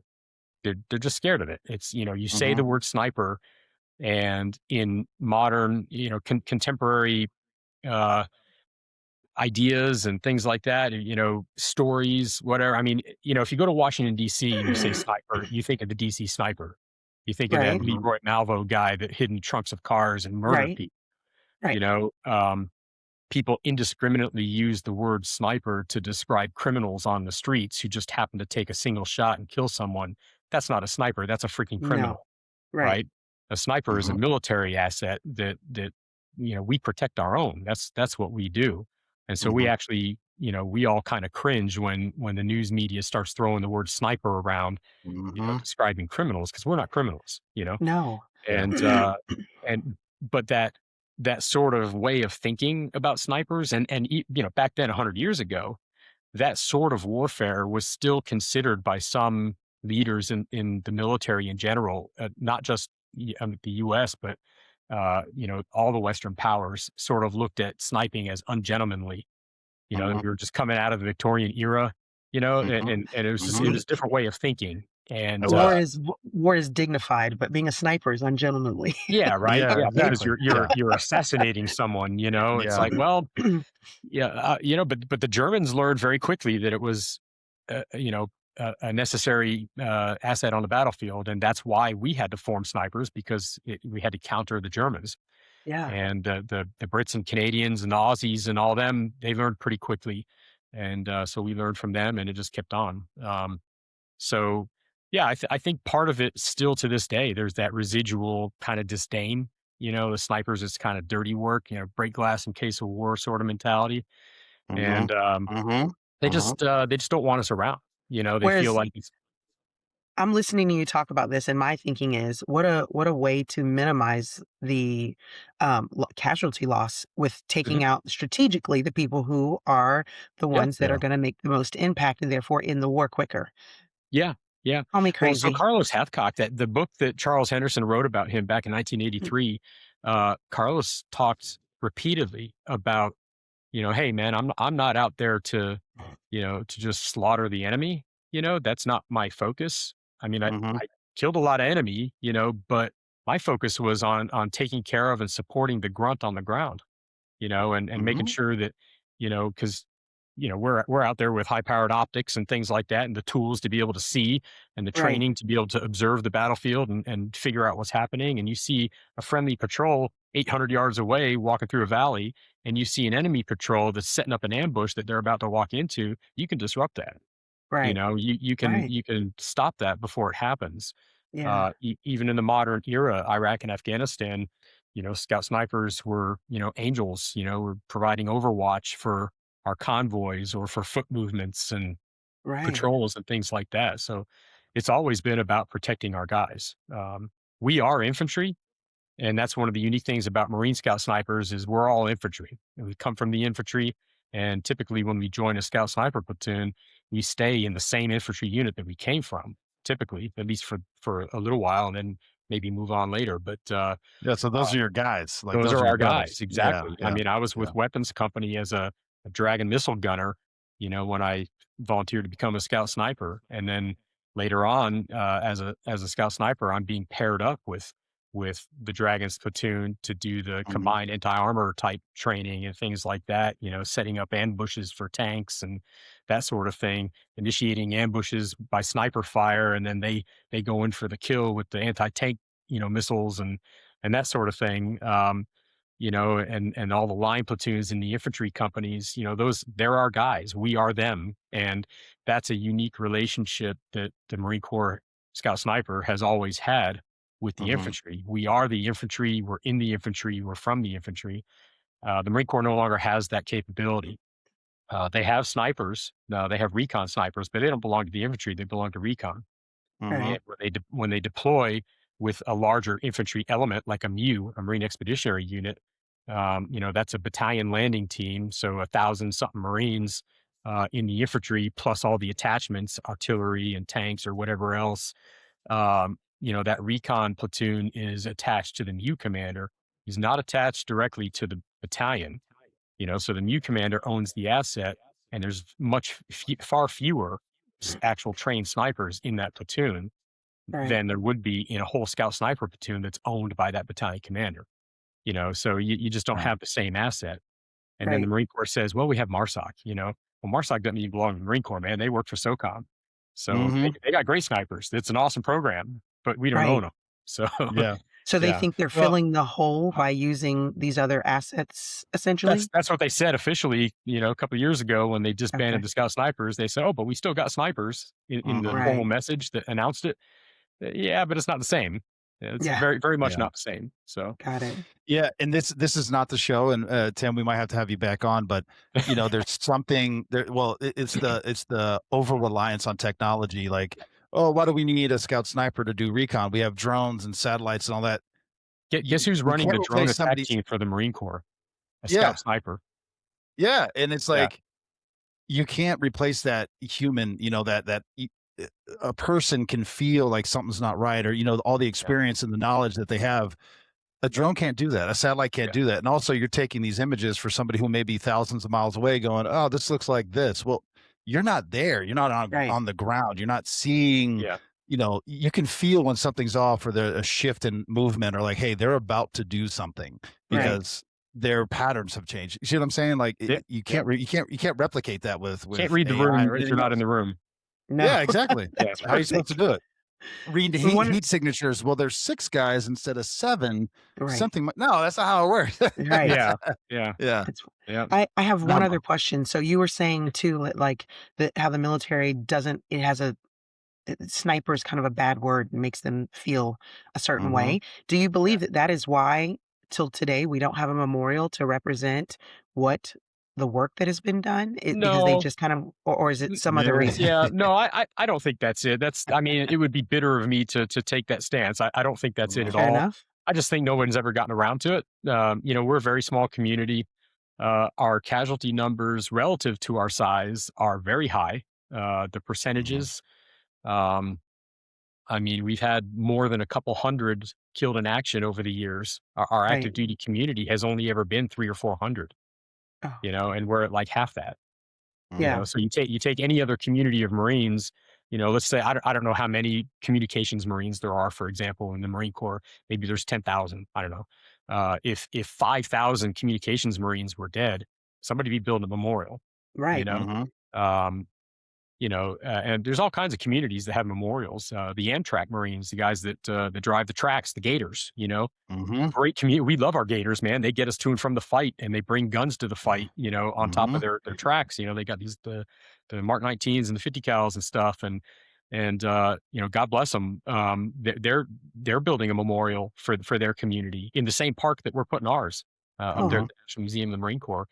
They're just scared of it. It's, you say the Mhm. word sniper, and in modern, contemporary uh, ideas and things like that, stories, whatever. I mean, if you go to Washington D.C. and you say sniper, you think of the D.C. sniper. You think of that Right. Mhm. Leroy Malvo guy that hid in trunks of cars and murdered Right. people. Right. You know, people indiscriminately use the word sniper to describe criminals on the streets who just happen to take a single shot and kill someone. That's not a sniper. That's a freaking No. criminal, Right. right? A sniper is a Mhm. military asset that we protect our own. That's what we do. And so we Mhm. actually, we all kind of cringe when the news media starts throwing the word sniper around, Mhm. describing criminals, because we're not criminals. No. Yeah. And but that sort of way of thinking about snipers, and back then 100 years ago, that sort of warfare was still considered by some leaders in the military in general, not just the U.S., but all the Western powers sort of looked at sniping as ungentlemanly. That Mhm. we were just coming out of the Victorian era, Mhm. and it was just it Mhm. was a different way of thinking. And It was. War is dignified, but being a sniper is ungentlemanly. yeah, right, Yeah, yeah, because exactly. you're Yeah. you're assassinating someone. It's Yeah. like, well, yeah, but the Germans learned very quickly that it was, a necessary asset on the battlefield, and that's why we had to form snipers, because we had to counter the Germans. Yeah. And the Brits and Canadians and the Aussies and all them, they learned pretty quickly, and so we learned from them, and it just kept on. So yeah, I think part of it still to this day, there's that residual kind of disdain. The snipers is kind of dirty work, break glass in case of war sort of mentality, Mhm. and Mhm. Mhm. they just don't want us around. They feel Whereas like it's I'm listening to you talk about this, and my thinking is, what a way to minimize the casualty loss with Mhm. taking out strategically the people who are the Yeah, ones that are Yeah. going to make the most impact, and therefore in the war quicker. yeah, yeah. Call me Well, so crazy. Carlos Hathcock, that the book that Charles Henderson wrote about him back in 1983, Carlos talked repeatedly about, hey man, I'm not out there to just slaughter the enemy. That's not my focus. I mean, Mhm. I killed a lot of enemy, but my focus was on taking care of and supporting the grunt on the ground, and making Mhm. sure that, because we're out there with high powered optics and things like that, and the tools to be able to see, and the Right. training to be able to observe the battlefield and figure out what's happening. And you see a friendly patrol 800 yards away walking through a valley, and you see an enemy patrol that's setting up an ambush that they're about to walk into. You can disrupt that. Right. Right. You can stop that before it happens. Yeah. Even in the modern era, Iraq and Afghanistan, scout snipers were, angels, were providing overwatch for our convoys or for foot movements and Right. patrols and things like that. So it's always been about protecting our guys. We are infantry, and that's one of the unique things about Marine Scout snipers is we're all infantry. And we come from the infantry, and typically when we join a Scout sniper platoon, we stay in the same infantry unit that we came from. Typically, at least for a little while, and then maybe move on later. But Yeah, so uh, those are your guys. Like, those those are are your our guys, brothers. Yeah, exactly. I yeah, mean, I was yeah. with Weapons Company as a Dragon missile gunner, when I volunteered to become a Scout sniper, and then later on, as a Scout sniper, I'm being paired up with with the Dragons platoon to do the Mhm. combined anti-armor type training and things like that, setting up ambushes for tanks and that sort of thing, initiating ambushes by sniper fire, and then they go in for the kill with the anti-tank, missiles and that sort of thing. And all the line platoons in the infantry companies, they're our guys. We are them. And that's a unique relationship that the Marine Corps Scout Sniper has always had with the Mhm. infantry. We are the infantry. We're in the infantry. We're from the infantry. The Marine Corps no longer has that capability. They have snipers. They have recon snipers, but they don't belong to the infantry. They belong to recon. Right. Mhm. And when they deploy with a larger infantry element like a MU, a Marine Expeditionary Unit, that's a battalion landing team. So 1,000 something Marines in the infantry, plus all the attachments, artillery and tanks or whatever else. That recon platoon is attached to the MU commander. He's not attached directly to the battalion. So the MU commander owns the asset, and there's far fewer actual trained snipers in that platoon Right. than there would be in a whole scout sniper platoon that's owned by that battalion commander. So you just don't Right. have the same asset. And then the Right. Marine Corps says, well, we have MARSOC, Well, MARSOC doesn't even belong to the Marine Corps, man. They work for SOCOM. So Mhm. they got great snipers. It's an awesome program, but we don't own Right. them. So Yeah. So they yeah. think they're Well, filling the hole by using these other assets, essentially? That's what they said officially, a couple of years ago when they disbanded Okay. the scout snipers. They said, oh, but we still got snipers in the mhm. formal Right. message that announced it. Yeah, but it's not the same. It's Yeah. very, very much Yeah. not the same. So Got it. Yeah, and this is not the show, and Tim, we might have to have you back on, but there's something there. Well, it's the over reliance on technology. Like, oh, why do we need a scout sniper to do recon? We have drones and satellites and all that. guess who's You running can't the drone replace attack somebody's. team for the Marine Corps? A Yeah, scout sniper. yeah, and it's Yeah. like you can't replace that human. A person can feel like something's not right, or all the Yeah. experience and the knowledge that they have. A drone can't do that. A satellite can't Yeah. do that. And also, you're taking these images for somebody who may be thousands of miles away, going, "Oh, this looks like this." Well, you're not there. You're not on Right. on the ground. You're not seeing. Yeah. You can feel when something's off, or there's a shift in movement, or like, hey, they're about to do something Right. because their patterns have changed. You see what I'm saying? Like, Yeah. you Yeah. can't you can't replicate that with Can't with read the AI room or if you're anything not in else. the room. No. Yeah, exactly. Yeah. That's How are you supposed to perfect. do it? Read We heat wanted heat signatures. Well, there's 6 guys instead of 7. Right. Something no, that's not how it works. Right. Yeah. Yeah. Yeah. It's Yeah. I have one No. other question. So you were saying too, like that how the military doesn't it has a sniper is kind of a bad word and makes them feel a certain Mhm. way. Do you Yeah. believe that that is why till today we don't have a memorial to represent what the work that has been done? Because they No. just kind of, or is it some other No. reason? Yeah. No, I don't think that's it. I mean, it would be bitter of me to take that stance. I don't think that's it at Mhm. Fair all. enough. I just think no one's ever gotten around to it. We're a very small community. Our casualty numbers relative to our size are very high. The Mhm. percentages, um, I mean, we've had more than a couple hundred killed in action over the years. Our active Right. duty community has only ever been 300 or 400, Oh, and we're at like half that. yeah. So you take any other community of Marines, let's say I don't know how many communications Marines there are, for example, in the Marine Corps. Maybe there's 10,000. I don't know. If 5,000 communications Marines were dead, somebody be building a memorial. You Right. know, Mhm. um, and there's all kinds of communities that have memorials. The Amtrak Marines, the guys that drive the tracks, the Gators. Mhm. Great community. We love our Gators, man. They get us to and from the fight, and they bring guns to the fight. On top of Mhm. their tracks. They got the Mark 19s and the 50 cals and stuff, and God bless them. They're building a memorial for their community in the same park that we're putting ours up there at Oh, Mhm. the National Museum of the Marine Corps.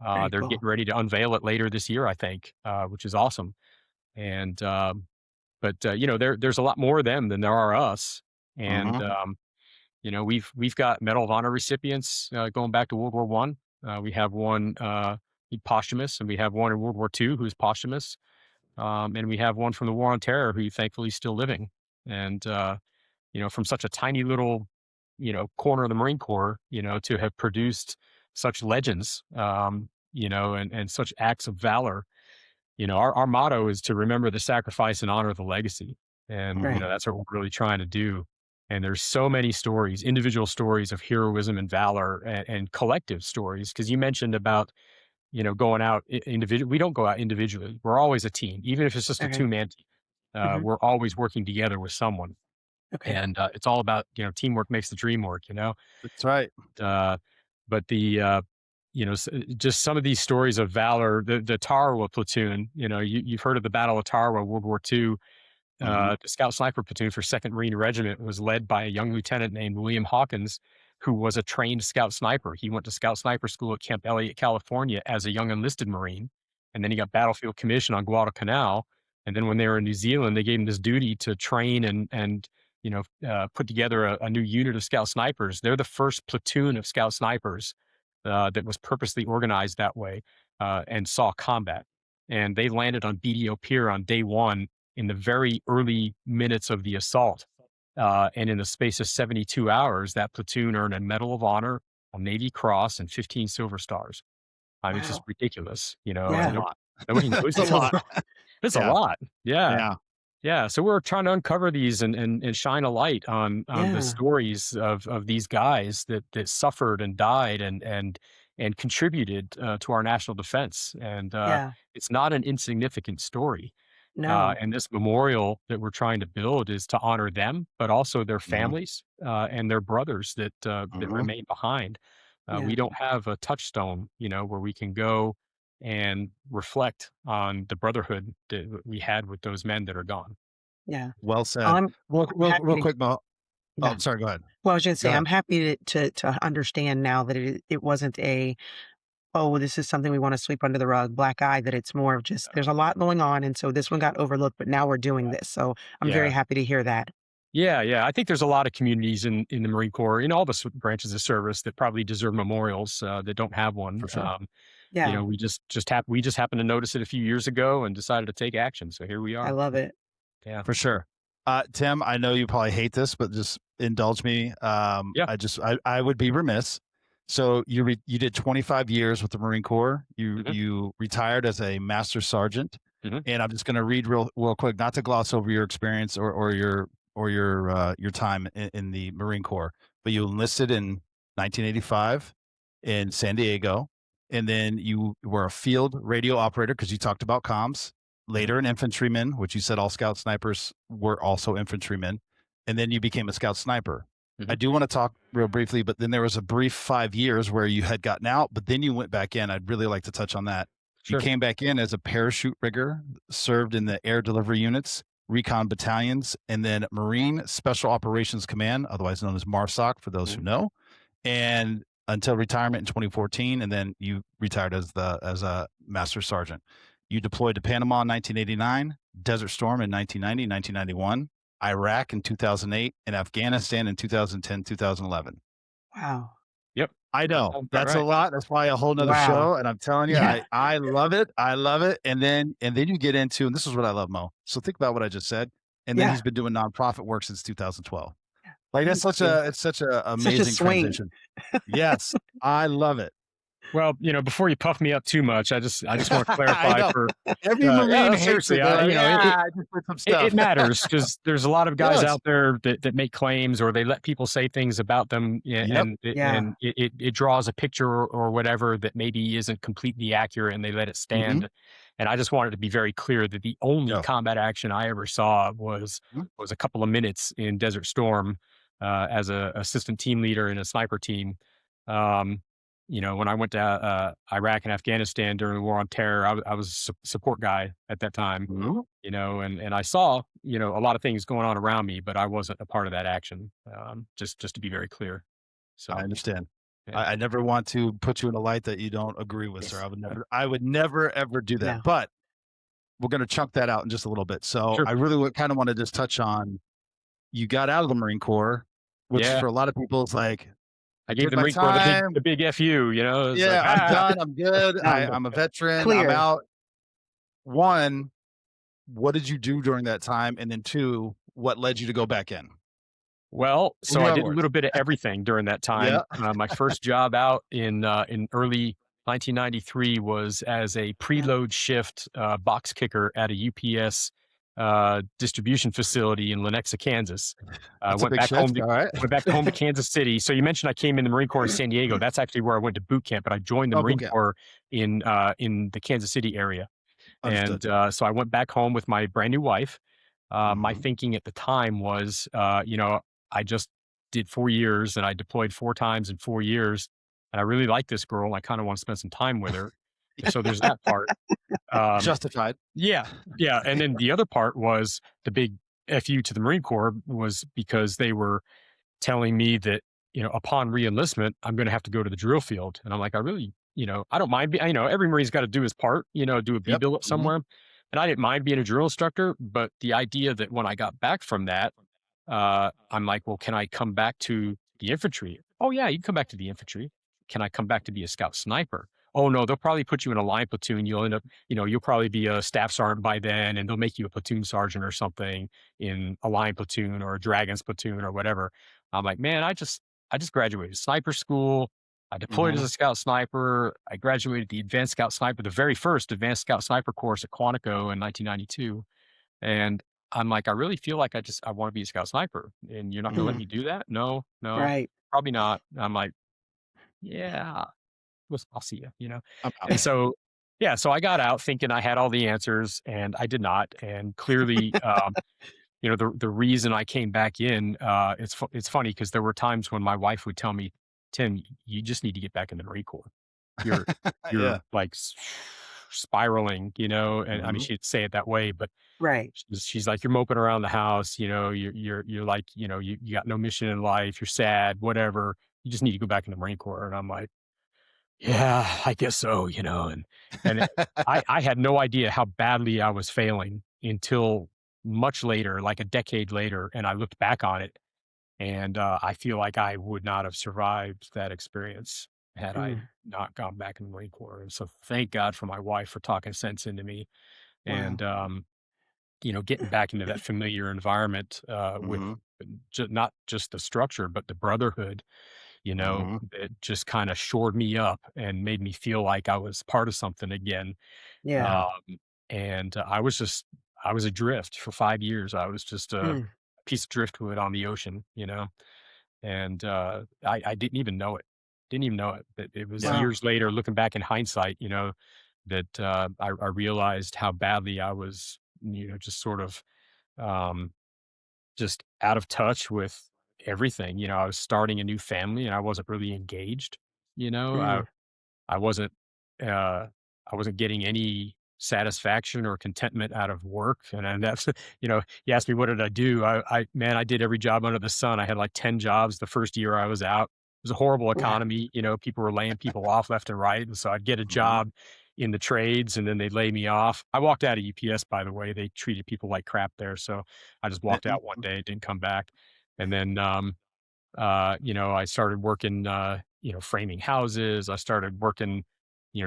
very They're cool. getting ready to unveil it later this year, I think, which is awesome. And but there's a lot more of them than there are us, and Mhm. we've got Medal of Honor recipients going back to World War One. We have one posthumous, and we have one in World War Two who's posthumous, and we have one from the War on Terror who thankfully is still living. And from such a tiny little corner of the Marine Corps, to have produced such legends, and such acts of valor. Our motto is to remember the sacrifice and honor the legacy, and Right. Mhm. that's what we're really trying to do. And there's so many stories, individual stories of heroism and valor, and collective stories. Because you mentioned about, going out individually. We don't go out individually. We're always a team, even if it's just a Okay. two-man team. Hmm. We're always working together with someone, Okay. and it's all about, teamwork makes the dream work. That's right. Uh, but just some of these stories of valor, the Tarawa platoon. You've heard of the Battle of Tarawa, World War II. Hmm. The Scout Sniper Platoon for 2nd Marine Regiment was led by a young lieutenant named William Hawkins, who was a trained scout sniper. He went to scout sniper school at Camp Elliott, California as a young enlisted Marine. And then he got battlefield commission on Guadalcanal. And then when they were in New Zealand, they gave him this duty to train and put together a new unit of scout snipers. They're the first platoon of scout snipers that was purposely organized that way, and saw combat. And they landed on BDO Pier on day one in the very early minutes of the assault. And in the space of 72 hours, that platoon earned a Medal of Honor, a Navy Cross, and 15 Silver Stars. I mean, it's just Wow. ridiculous, That's a Yeah. and lot. nobody knows It's a it. lot. It's a Yeah. lot. Yeah. Yeah. Yeah. So we're trying to uncover these and shine a light on the Yeah. stories of these guys that suffered and died and contributed to our national defense. And Yeah. it's not an insignificant story. No. And this memorial that we're trying to build is to honor them, but also their Hmm. families and their brothers that Hmm. remain behind. We Yeah. don't have a touchstone, where we can go and reflect on the brotherhood that we had with those men that are gone. Yeah. Well said. I'm Real happy to. quick, Mo. Oh, Yeah. sorry. Go ahead. Well, I was just Go say ahead. I'm happy to understand now that it wasn't a, oh, this is something we want to sweep under the rug, black eye. That it's more of just there's a lot going on, and so this one got overlooked, but now we're doing this. So I'm very Yeah. happy to hear that. Yeah, yeah. I think there's a lot of communities in the Marine Corps, in all the branches of service, that probably deserve memorials that don't have one. For sure. Yeah, We just happened to notice it a few years ago and decided to take action. So here we I are. love it. Yeah, For sure. Tim, I know you probably hate this, but just indulge me. yeah. I would be remiss. So you did 25 years with the Marine Corps. Hmm. You retired as a master sergeant, Hmm. and I'm just going to read real quick, not to gloss over your experience or your time in the Marine Corps, but you enlisted in 1985 in San Diego, and then you were a field radio operator because you talked about comms. Later, an infantryman, which you said all scout snipers were also infantrymen, and then you became a scout sniper. Hmm. I do want to talk real briefly, but then there was a brief 5 years where you had gotten out, but then you went back in. I'd really like to touch on that. You Sure. came back in as a parachute rigger, served in the air delivery units, recon battalions, and then Marine Special Operations Command, otherwise known as MARSOC for those who Mhm. know, and until retirement in 2014, and then you retired as a master sergeant. You deployed to Panama in 1989, Desert Storm in 1990, 1991, Iraq in 2008, and Afghanistan in 2010, 2011. Wow. Yep. I That know sounds about that's a right. lot. That's why a whole nother Wow. show. And I'm telling you, Yeah. I love it. I love it. And then you get into, and this is what I love, Mo. So think about what I just said. And then Yeah. he's been doing nonprofit work since 2012. Like Thank you. it's such a Such a amazing swing. transition. Yes, I love it. Well, before you puff me up too much, I just want to I clarify know. for Every yeah, Marine no, hates seriously. it. They're like, I just put some It stuff. matters because there's a lot of guys Yes. out there that make claims, or they let people say things about them, Yep. and Yeah. it draws a picture or whatever that maybe isn't completely accurate, and they let it stand. And I just wanted to be very clear that the only Yeah. combat action I ever saw was Mhm. a couple of minutes in Desert Storm as a assistant team leader in a sniper team. Um, when I went to Iraq and Afghanistan during the war on terror, I was a support guy at that time. Mhm. And I saw, a lot of things going on around me, but I wasn't a part of that action. Just to be very clear. So, I understand. yeah. I never want to put you in a light that you don't agree with, sir. I would never ever do that. No. But we're going to chunk that out in just a little bit. So Sure. I really kind of want to just touch on, you got out of the Marine Corps, which Yeah. for a lot of people is like, I gave did the my Marine Corps time. the big FU, It's Yeah, like, I'm done. I'm good. I'm a veteran. Clear. I'm out. One, what did you do during that time? And then two, what led you to go back in? Well, so In I your did a words. little bit of everything during that time. My first job out in early 1993 was as a preload shift box kicker at a UPS distribution facility in Lenexa, Kansas. That's a big shift. All right. Went back home to Kansas City. So you mentioned I came in the Marine Corps in San Diego. That's actually where I went to boot camp, but I joined the Oh, Marine boot camp. Corps in the Kansas City area. Understood. And so I went back home with my brand new wife. My Mhm. thinking at the time was, I just did 4 years and I deployed 4 times in 4 years. And I really like this girl. And I kind of want to spend some time with her. So there's that part. Um, Justified. yeah, yeah. And then the other part was the big FU to the Marine Corps was because they were telling me that, upon reenlistment, I'm going to have to go to the drill field. And I'm like, I really, I don't mind. Every Marine's got to do his part, do a B Yep. billet Mhm. somewhere. And I didn't mind being a drill instructor, but the idea that when I got back from that, I'm like, well, can I come back to the infantry? Oh yeah, you can come back to the infantry. Can I come back to be a scout sniper? Oh no, they'll probably put you in a line platoon. You'll end up, you'll probably be a staff sergeant by then, and they'll make you a platoon sergeant or something in a line platoon or a dragons platoon or whatever. I'm like, man, I just graduated sniper school. I deployed as Mhm. a scout sniper. I graduated the advanced scout sniper, the very first advanced scout sniper course at Quantico in 1992. And I'm like, I really feel like I want to be a scout sniper, and you're not going to let Mm, me do that? No, no, right. probably not. I'm like, yeah, I'll see you. I'm out. And so, yeah, so I got out thinking I had all the answers, and I did not. And clearly, the reason I came back in, it's funny because there were times when my wife would tell me, Tim, you just need to get back in the Marine Corps. You're Yeah. you're like spiraling, and I mean Mhm. she'd say it that way, but Right. she's like, you're moping around the house, you're like, you got no mission in life, you're sad, whatever. You just need to go back in the Marine Corps. And I'm like, yeah, I guess so, and I had no idea how badly I was failing until much later, like a decade later, and I looked back on it, and I feel like I would not have survived that experience had I Mm, not gone back in the Marine Corps. And so thank God for my wife for talking sense into me, wow. and getting back into that familiar environment with Mhm. not just the structure, but the brotherhood, Mhm. that just kind of shored me up and made me feel like I was part of something again. Yeah. Yeah. And I was adrift for 5 years. I was just a Mm, piece of driftwood on the ocean, and I didn't even know it. Didn't even know it. But it was Yeah. wow. years later, looking back in hindsight, that I realized how badly I was, just sort of um, just out of touch with everything. I was starting a new family and I wasn't really engaged. You know, I Mm, I wasn't uh, I wasn't getting any satisfaction or contentment out of work. And that's you asked me what did I do? I did every job under the sun. I had like 10 jobs the first year I was out. It was a horrible wow. economy. People were laying people off left and right. And so I'd get a Mhm. job in the trades and then they'd lay me off. I walked out of UPS, by the way. They treated people like crap there. So I just walked out one day, didn't come back. And then I started working, framing houses. I started working,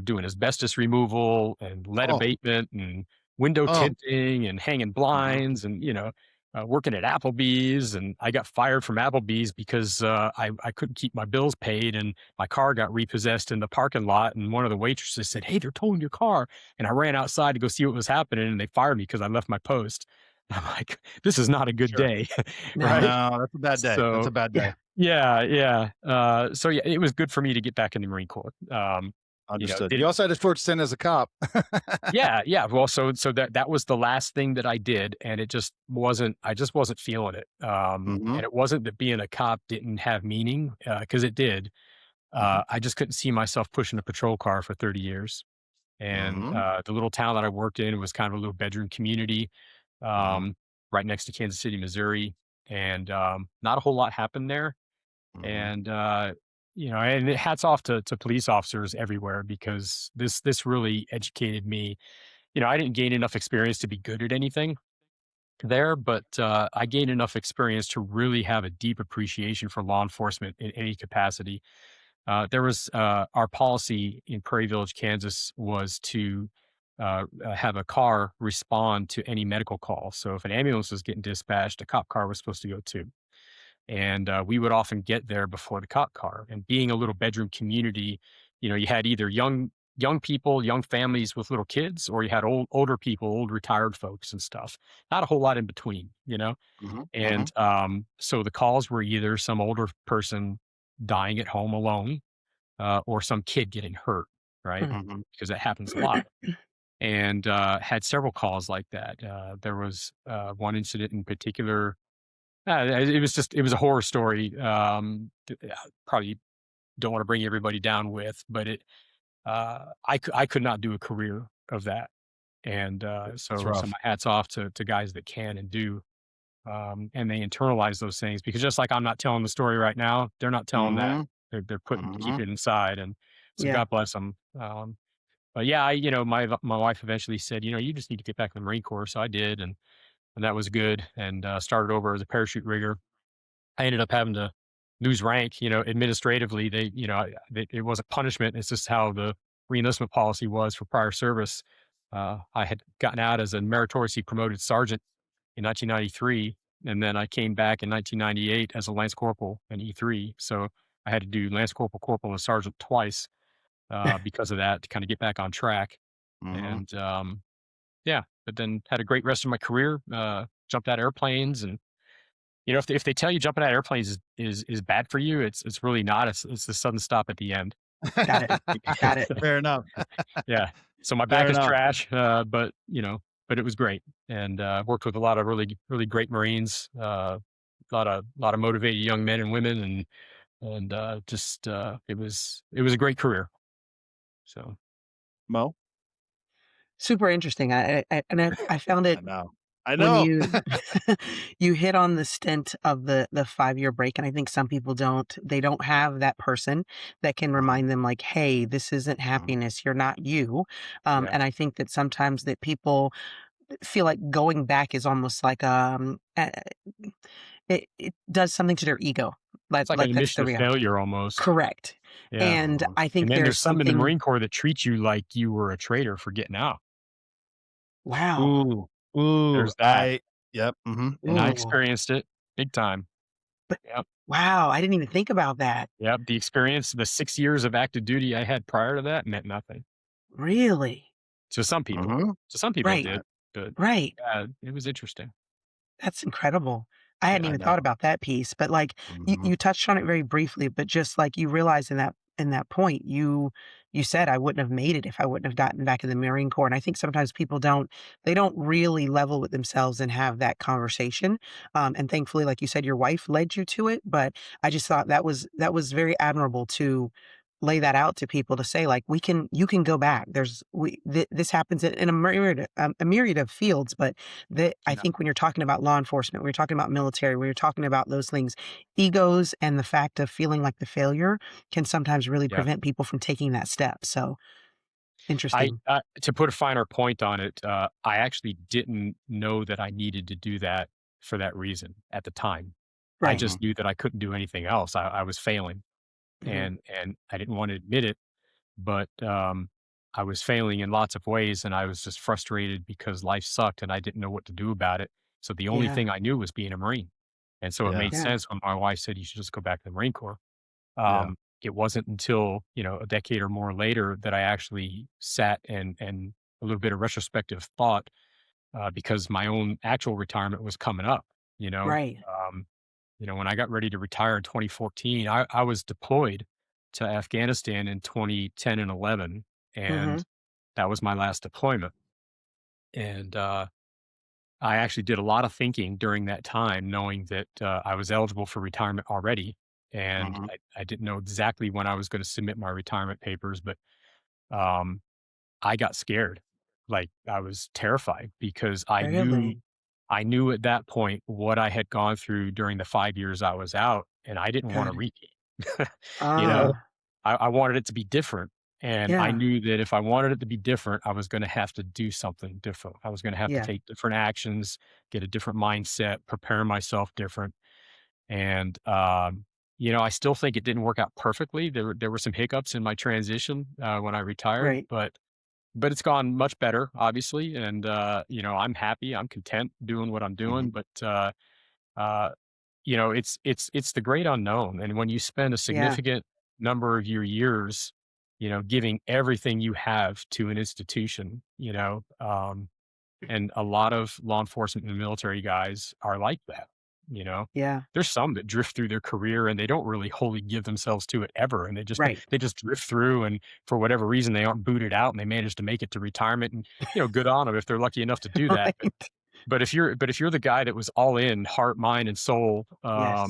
doing asbestos removal and lead Oh. abatement and window Oh. tinting and hanging Mhm. blinds and, working at Applebee's. And I got fired from Applebee's because I couldn't keep my bills paid and my car got repossessed in the parking lot. And one of the waitresses said, "Hey, they're towing your car." And I ran outside to go see what was happening and they fired me because I left my post. I'm like, this is not a good Sure. day. No. Right. No, that's a bad day. That's So a bad day. yeah, yeah. So yeah, it was good for me to get back in the Marine Corps. Understood. Did You it also had a short stint as a cop. yeah, yeah. Well, so that was the last thing that I did, and it just wasn't. I just wasn't feeling it. Mhm. And it wasn't that being a cop didn't have meaning, because it did. Mhm. I just couldn't see myself pushing a patrol car for 30 years. And Mhm. the little town that I worked in was kind of a little bedroom community, Mhm. um, right next to Kansas City, Missouri, and not a whole lot happened there. Mhm. And hats off to police officers everywhere because this really educated me. I didn't gain enough experience to be good at anything there, but I gained enough experience to really have a deep appreciation for law enforcement in any capacity. There was our policy in Prairie Village, Kansas, was to have a car respond to any medical call. So if an ambulance was getting dispatched, a cop car was supposed to go too. And we would often get there before the cop car. And being a little bedroom community, you had either young young people, young families with little kids, or you had older people, old retired folks and stuff. Not a whole lot in between, you know? Mhm. And Mhm. so the calls were either some older person dying at home alone, or some kid getting hurt, right? Mm. Mhm. Because that happens a lot. And had several calls like that. There was one incident in particular. It was a horror story. Probably don't want to bring everybody down with, but I could not do a career of that. And It's so rough. my hats off to guys that can and do, and they internalize those things, because just like I'm not telling the story right now, they're not telling that. Mhm. They're putting Mhm. keeping it inside, and so Yeah. God bless them. But yeah, my wife eventually said, you just need to get back in the Marine Corps. So I did, and that was good. And started over as a parachute rigger. I ended up having to lose rank. Administratively, it wasn't punishment. It's just how the reenlistment policy was for prior service. I had gotten out as a meritoriously promoted sergeant in 1993, and then I came back in 1998 as a lance corporal in E3. So I had to do lance corporal, corporal, and sergeant twice because of that, to kind of get back on track. Mhm. And yeah, but then had a great rest of my career. Jumped out of airplanes, and if they tell you jumping out of airplanes is bad for you, it's really not. It's the sudden stop at the end. Got it. Got it. Fair enough. Yeah. So my Fair back is enough. trash, but it was great, and worked with a lot of really really great Marines, a lot of motivated young men and women, and just it was a great career. So Mo? Super interesting. I found I it know. I when know. you you hit on the stint of the 5-year break, and I think some people don't have that person that can Mhm. remind them like, "Hey, this isn't Mhm. happiness. You're not you." yeah, And I think that sometimes that people feel like going back is almost like, it does something to their ego. it's like an Like, that's admission the of reality. failure almost. Correct. Yeah. And Mhm. I And think then there's there's some in the something. Marine Corps that treat you like you were a traitor for getting out. Wow. Ooh. Ooh. There's that, Yep. Mhm. and I Mhm. Ooh. experienced it big time. But Yep, wow, I didn't even think about that. yep, the 6 years of active duty I had prior to that meant nothing Really? to some people. Mhm. To some people it Right. did, but, Right. it was interesting. That's incredible. I hadn't Yeah, I even know. thought about that piece, but, like, you Mhm. you touched on it very briefly, but just, like, you realize in that point, you said, "I wouldn't have made it if I wouldn't have gotten back in the Marine Corps," and I think sometimes people don't really level with themselves and have that conversation, and thankfully, like you said, your wife led you to it, but I just thought that was very admirable to lay that out to people to say, like, you can go back. This happens in a myriad of fields, but I yeah, think when you're talking about law enforcement, when you're talking about military, when you're talking about those things, egos and the fact of feeling like the failure can sometimes really yeah. prevent people from taking that step. So interesting. To put a finer point on it, I actually didn't know that I needed to do that for that reason at the time. I Right. Mhm. just knew that I couldn't do anything else. I was failing, Mhm. and I didn't want to admit it, but I was failing in lots of ways, and I was just frustrated because life sucked, and I didn't know what to do about it. So the only Yeah. thing I knew was being a Marine, and so it Yeah. made Yeah. sense when my wife said you should just go back to the Marine Corps. Yeah. It wasn't until, a decade or more later that I actually sat and a little bit of retrospective thought, because my own actual retirement was coming up, you know. Right. When I got ready to retire in 2014, I was deployed to Afghanistan in 2010 and 11, Mhm. and that was my last deployment. And I actually did a lot of thinking during that time, knowing that I was eligible for retirement already. And Mhm. I didn't know exactly when I was going to submit my retirement papers, but um, I got scared. Like I was terrified because Really? I knew at that point what I had gone through during the 5 years I was out, and I didn't want to Got it. repeat. you know, Ah. I wanted it to be different. And I Yeah. knew that if I wanted it to be different, I was going to have to do something different. I was going to have to Yeah. take different actions, get a different mindset, prepare myself different. And, I still think it didn't work out perfectly. There were some hiccups in my transition when I retired, Right. but it's gone much better, obviously. And, I'm happy. I'm content doing what I'm Mhm. doing. But, uh, it's the great unknown. And when you spend a Yeah. significant number of your years, giving everything you have to an institution, and a lot of law enforcement and military guys are like that, you know. Yeah. There's some that drift through their career and they don't really wholly give themselves to it ever. And Right. they just drift through, and for whatever reason they aren't booted out and they manage to make it to retirement. And, good on them if they're lucky enough to do that. Right. But if you're the guy that was all in heart, mind, and soul, Yes.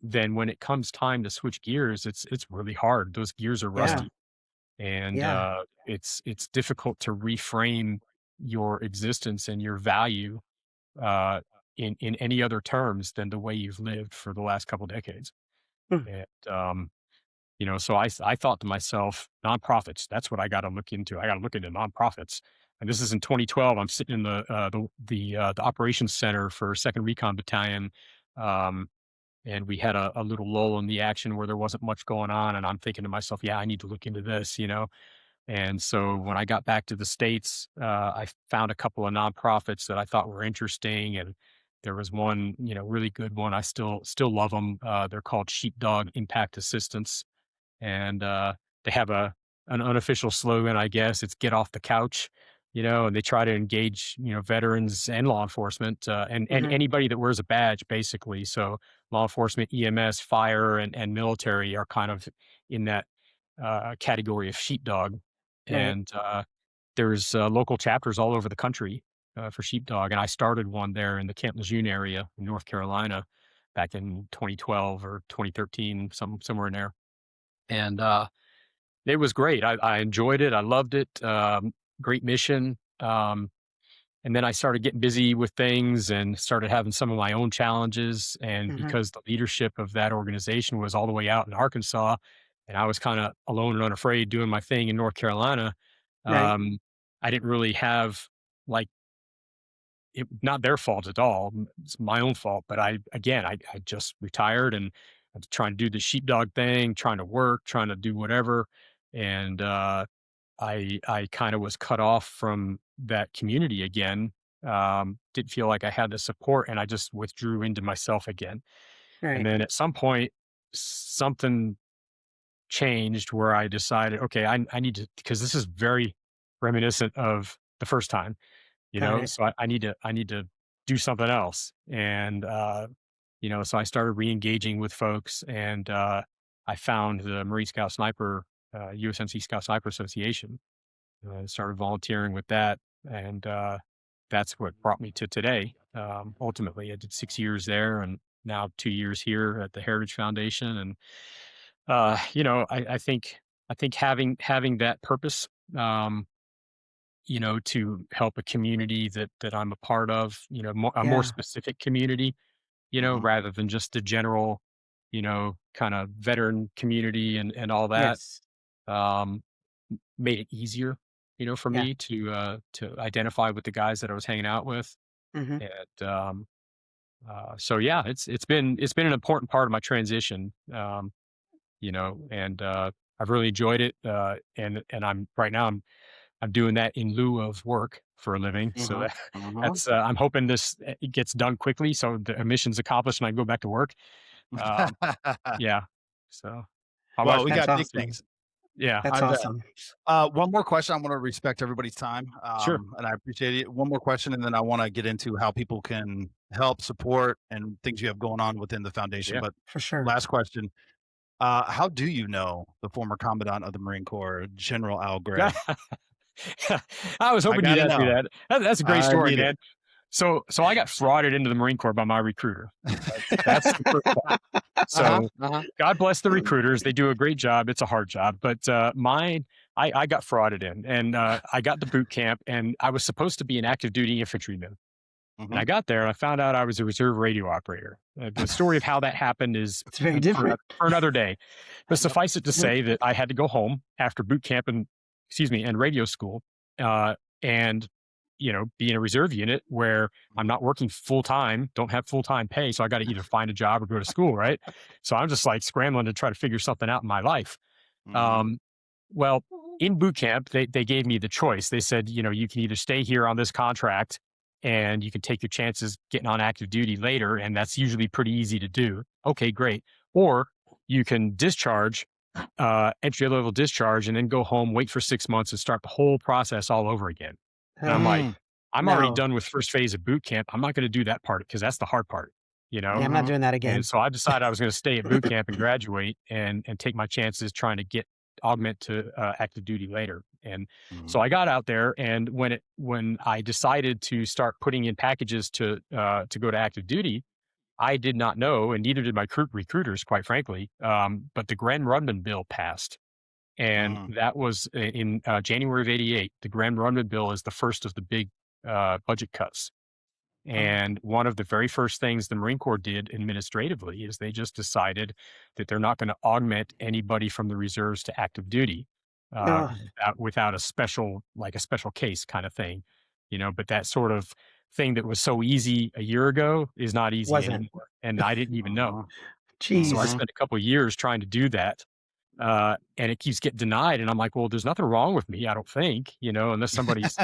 then when it comes time to switch gears, it's really hard. Those gears are Yeah. rusty, and Yeah. it's difficult to reframe your existence and your value uh, in any other terms than the way you've lived for the last couple decades. Mm. And so I thought to myself, nonprofits. That's what I got to look into. I got to look into nonprofits. And this is in 2012. I'm sitting in the operations center for Second Recon Battalion. Um, and we had a little lull in the action where there wasn't much going on. And I'm thinking to myself, yeah, I need to look into this. And so when I got back to the States, I found a couple of nonprofits that I thought were interesting. And there was one, really good one. I still love them. They're called Sheepdog Impact Assistance. And they have an unofficial slogan, I guess. It's "Get off the couch," and they try to engage, veterans and law enforcement, and Mhm. anybody that wears a badge, basically. So law enforcement, EMS, fire, and military are kind of in that category of sheepdog. Right. And there's local chapters all over the country for sheepdog. And I started one there in the Camp Lejeune area in North Carolina back in 2012 or 2013, somewhere in there. And it was great. I enjoyed it. I loved it. Great mission. And then I started getting busy with things and started having some of my own challenges. And Mhm. because the leadership of that organization was all the way out in Arkansas, and I was kind of alone and unafraid doing my thing in North Carolina, Right. um, I didn't really have like not their fault at all. It's my own fault. But I just retired and I was trying to do the sheepdog thing, trying to work, trying to do whatever. And I kind of was cut off from that community again. Didn't feel like I had the support, and I just withdrew into myself again. And Right. then at some point, something changed where I decided, okay, I need to, because this is very reminiscent of the first time, Got it. so I need to do something else. And so I started re-engaging with folks, and I found the Marine Scout Sniper, USMC Scout Sniper Association. Started volunteering with that, and that's what brought me to today. Ultimately, I did 6 years there, and now 2 years here at the Heritage Foundation. And I think having that purpose, to help a community that I'm a part of, a more Yeah. specific community, Mhm. rather than just the general, kind of veteran community and all that. Yes. Um, Made it easier, for Yeah. me to identify with the guys that I was hanging out with. Mhm. And so yeah, it's been an important part of my transition. And I've really enjoyed it. And I'm right now I'm doing that in lieu of work for a living. So Mhm. Mhm. that's I'm hoping it gets done quickly so the mission's accomplished and I can go back to work. Um, yeah. So my Well, wife we That's got thinks big awesome. things. yeah, That's I bet. awesome. One more question. I want to respect everybody's time, sure. and I appreciate it. One more question, and then I want to get into how people can help, support, and things you have going on within the foundation. Yeah. But For sure. last question: how do you know the former commandant of the Marine Corps, General Al Gray? I was I hoping you'd gotta ask me know. that. That's a great I story, need it. man. So I got frauded into the Marine Corps by my recruiter. That's the first part. Uh-huh, So uh-huh. God bless the recruiters. They do a great job. It's a hard job, but I got frauded in, and I got the boot camp, and I was supposed to be an active duty infantryman. And Mhm. I got there, and I found out I was a reserve radio operator. The story of how that happened is It's very different. for another day. But Yep. suffice it to say that I had to go home after boot camp and radio school, and be in a reserve unit where I'm not working full time, don't have full time pay, so I got to either find a job or go to school, right? So I'm just like scrambling to try to figure something out in my life. Mhm. Um, well, in boot camp, they gave me the choice. They said, you can either stay here on this contract and you can take your chances getting on active duty later. And that's usually pretty easy to do. Okay, great. Or you can discharge entry level discharge, and then go home, wait for 6 months, and start the whole process all over again. And I'm like, I'm already No. done with first phase of boot camp. I'm not going to do that part because that's the hard part, you know? Yeah, I'm not doing that again. And so I decided I was going to stay at boot camp and graduate and take my chances trying to augment to active duty later. And so I got out there, and when I decided to start putting in packages to go to active duty, I did not know, and neither did my recruiters, quite frankly. But the Gramm-Rudman bill passed, and that was in January of '88. The Gramm-Rudman bill is the first of the big budget cuts. And one of the very first things the Marine Corps did administratively is they just decided that they're not going to augment anybody from the reserves to active duty without a special case kind of thing, you know. But that sort of thing that was so easy a year ago is not easy anymore, and I didn't even know. Jeez. So I spent a couple of years trying to do that, and it keeps getting denied. And I'm like, well, there's nothing wrong with me, I don't think, you know, unless somebody's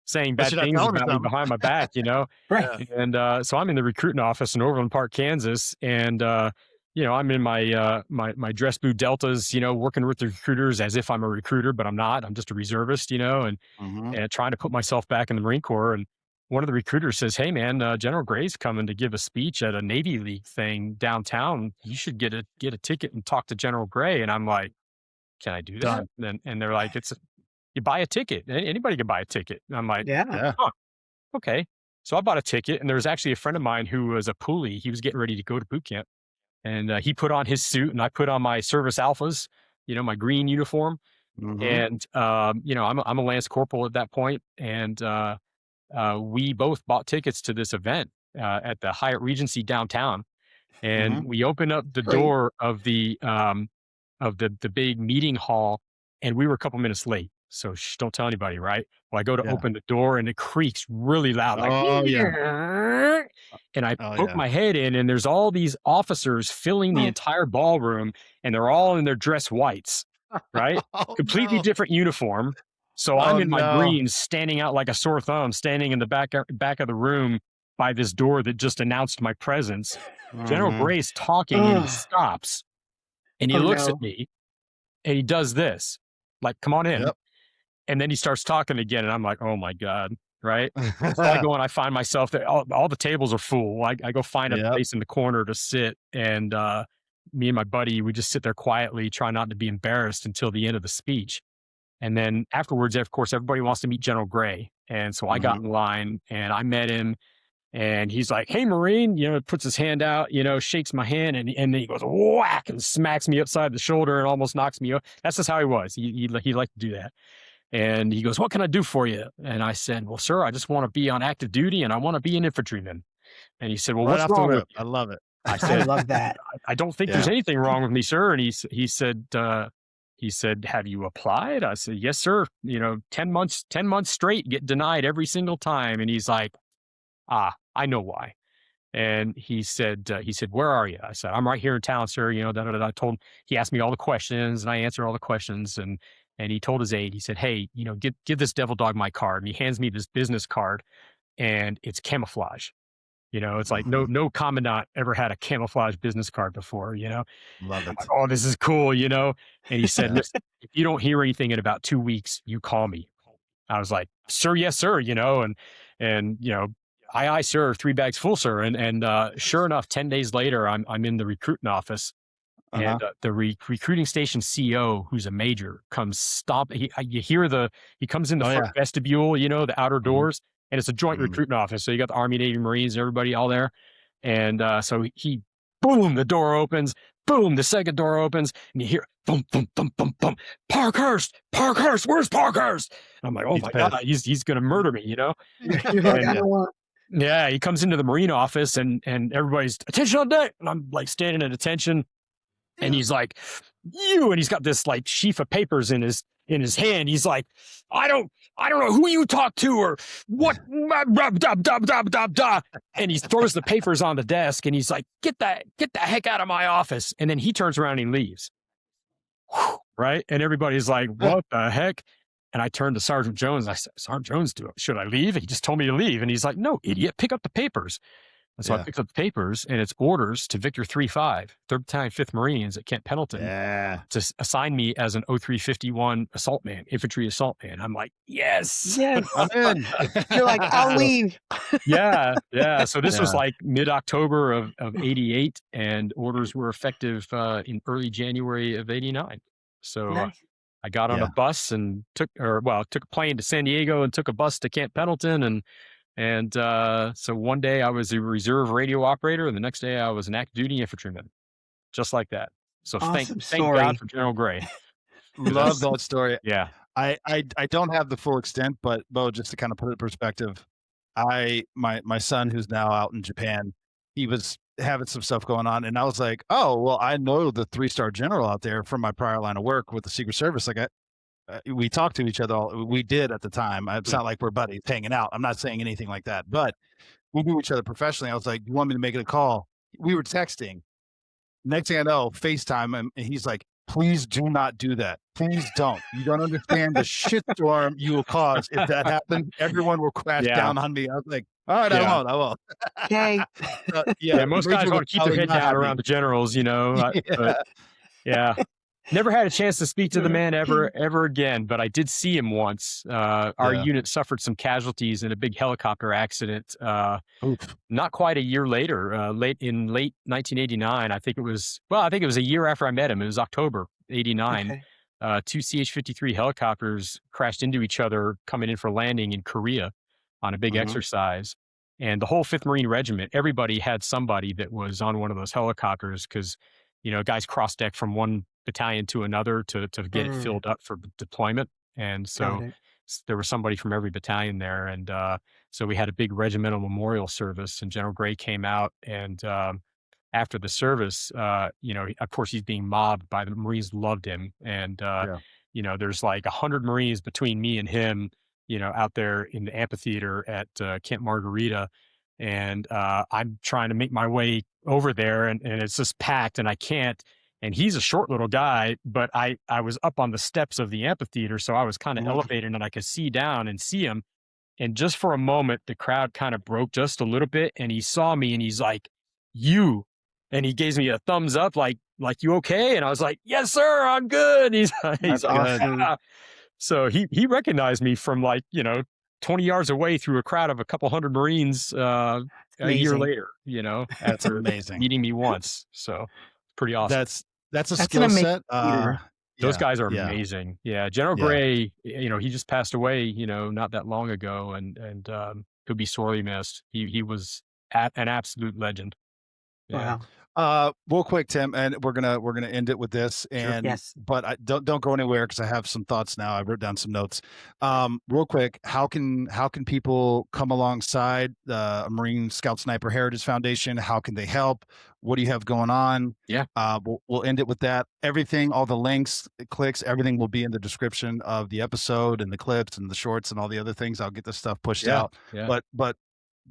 saying bad things about me behind my back, you know? Right. And so I'm in the recruiting office in Overland Park, Kansas. And, you know, I'm in my my dress boot deltas, you know, working with the recruiters as if I'm a recruiter, but I'm not. I'm just a reservist, you know, and trying to put myself back in the Marine Corps. And one of the recruiters says, hey, man, General Gray's coming to give a speech at a Navy League thing downtown. You should get a ticket and talk to General Gray. And I'm like, can I do that? And they're like, you buy a ticket. Anybody can buy a ticket. And I'm like, huh, okay. So I bought a ticket, and there was actually a friend of mine who was a poolee. He was getting ready to go to boot camp, and he put on his suit, and I put on my service alphas, you know, my green uniform. And, you know, I'm a Lance Corporal at that point. And we both bought tickets to this event at the Hyatt Regency downtown. And we opened up the door of the big meeting hall, and we were a couple minutes late. So don't tell anybody, right? Well, I go to open the door, and it creaks really loud. Like, and I poke my head in, and there's all these officers filling the entire ballroom, and they're all in their dress whites, right? Completely different uniform. So I'm in my greens, standing out like a sore thumb, standing in the back of the room by this door that just announced my presence. General Gray's talking, and he stops. And he looks at me, and he does this, like, come on in. And then he starts talking again, and I'm like, oh my God, right? So I go and I find myself there. All the tables are full. I go find a place in the corner to sit, and me and my buddy, we just sit there quietly, try not to be embarrassed until the end of the speech. And then afterwards, of course, everybody wants to meet General Gray. And so I got in line, and I met him. And he's like, hey, Marine, you know, puts his hand out, you know, shakes my hand, and then he goes whack and smacks me upside the shoulder and almost knocks me off. That's just how he was. He liked to do that. And he goes, what can I do for you? And I said, well, sir, I just want to be on active duty, and I want to be an infantryman. And he said, well, what's wrong with you? I love it. I said, I love that. I don't think there's anything wrong with me, sir. And he said, have you applied? I said, yes, sir. You know, 10 months straight, get denied every single time. And he's like, I know why. And he said, where are you? I said, I'm right here in town, sir. You know, I told him. He asked me all the questions, and I answered all the questions. And he told his aide, he said, hey, you know, give this devil dog my card. And he hands me this business card, and it's camouflage. You know, it's like no commandant ever had a camouflage business card before, you know. Love it. Like, oh, this is cool, you know. And he said, listen, if you don't hear anything in about 2 weeks, you call me. I was like, sir, yes, sir, you know, and you know, aye, sir, 3 bags full, sir. And sure enough, 10 days later, I'm in the recruiting office, and the recruiting station CO, who's a major, comes stop. He comes in the front vestibule, you know, the outer doors, and it's a joint recruiting office. So you got the Army, Navy, Marines, everybody all there. And so boom, the door opens, boom, the second door opens, and you hear boom, boom, boom, boom, boom. Parkhurst, where's Parkhurst? And I'm like, oh my God, he's going to murder me, you know? You're like, I don't want. Yeah, he comes into the Marine office, and everybody's attention on deck, and I'm like standing at attention, and he's like, and he's got this like sheaf of papers in his hand. He's like, I don't know who you talk to or what, and he throws the papers on the desk, and he's like, get the heck out of my office. And then he turns around and he leaves. Right? And everybody's like, what the heck? And I turned to Sergeant Jones. And I said, Sergeant Jones, should I leave? He just told me to leave. And he's like, no, idiot, pick up the papers. And so I picked up the papers, and it's orders to Victor 3-5, 3rd Battalion, 5th Marines at Camp Pendleton, to assign me as an 0351 assault man, infantry assault man. I'm like, yes, Yes. I'm in. You're like, I'll leave. yeah. So this was like mid-October of 88, and orders were effective in early January of 89. So Nice. I got on a bus and took a plane to San Diego and took a bus to Camp Pendleton. And so one day I was a reserve radio operator, and the next day I was an active duty infantryman, just like that. So Awesome thank God for General Gray. Love that story. Yeah. I don't have the full extent, but Bo, just to kind of put it in perspective, my son, who's now out in Japan, he was having some stuff going on, and I was like, oh, well, I know the 3-star general out there from my prior line of work with the Secret Service. Like, we talked to each other. We did at the time. It's not like we're buddies hanging out. I'm not saying anything like that, but we knew each other professionally. I was like, you want me to make it a call? We were texting. Next thing I know, FaceTime, and he's like, please do not do that. Please don't. You don't understand the shitstorm you will cause if that happens. Everyone will crash down on me. I was like, all right, I won't. Okay. Most guys want to keep their head down around the generals, but never had a chance to speak to the man ever again, but I did see him once. Our unit suffered some casualties in a big helicopter accident. Not quite a year later, late 1989. I think it was a year after I met him. It was October 89. Okay. 2 CH-53 helicopters crashed into each other coming in for landing in Korea on a big exercise. And the whole 5th Marine Regiment, everybody had somebody that was on one of those helicopters because, guys cross deck from one battalion to another to get it filled up for deployment. And so there was somebody from every battalion there. And so we had a big regimental memorial service, and General Gray came out, and after the service, of course he's being mobbed by the Marines, loved him. And, there's like 100 Marines between me and him, out there in the amphitheater at Camp Margarita. And I'm trying to make my way over there, and it's just packed, and I can't. And he's a short little guy, but I was up on the steps of the amphitheater, so I was kind of elevated, and I could see down and see him. And just for a moment, the crowd kind of broke just a little bit, and he saw me, and he's like, "You," and he gave me a thumbs up, like "You okay?" And I was like, "Yes, sir, I'm good." He's awesome. Yeah. So he recognized me from 20 yards away through a crowd of a couple hundred Marines a year later. That's amazing. Meeting me once, so pretty awesome. That's a skill set. Those guys are amazing. Yeah. General Gray, he just passed away, not that long ago, and he'll be sorely missed. He was an absolute legend. Yeah. Wow. Real quick, Tim, and we're gonna end it with this. And but I don't go anywhere because I have some thoughts now. I wrote down some notes. Real quick, how can people come alongside the Marine Scout Sniper Heritage Foundation? How can they help? What do you have going on? Yeah. We'll end it with that. Everything, all the links, clicks, everything will be in the description of the episode, and the clips and the shorts and all the other things. I'll get this stuff pushed out. Yeah. But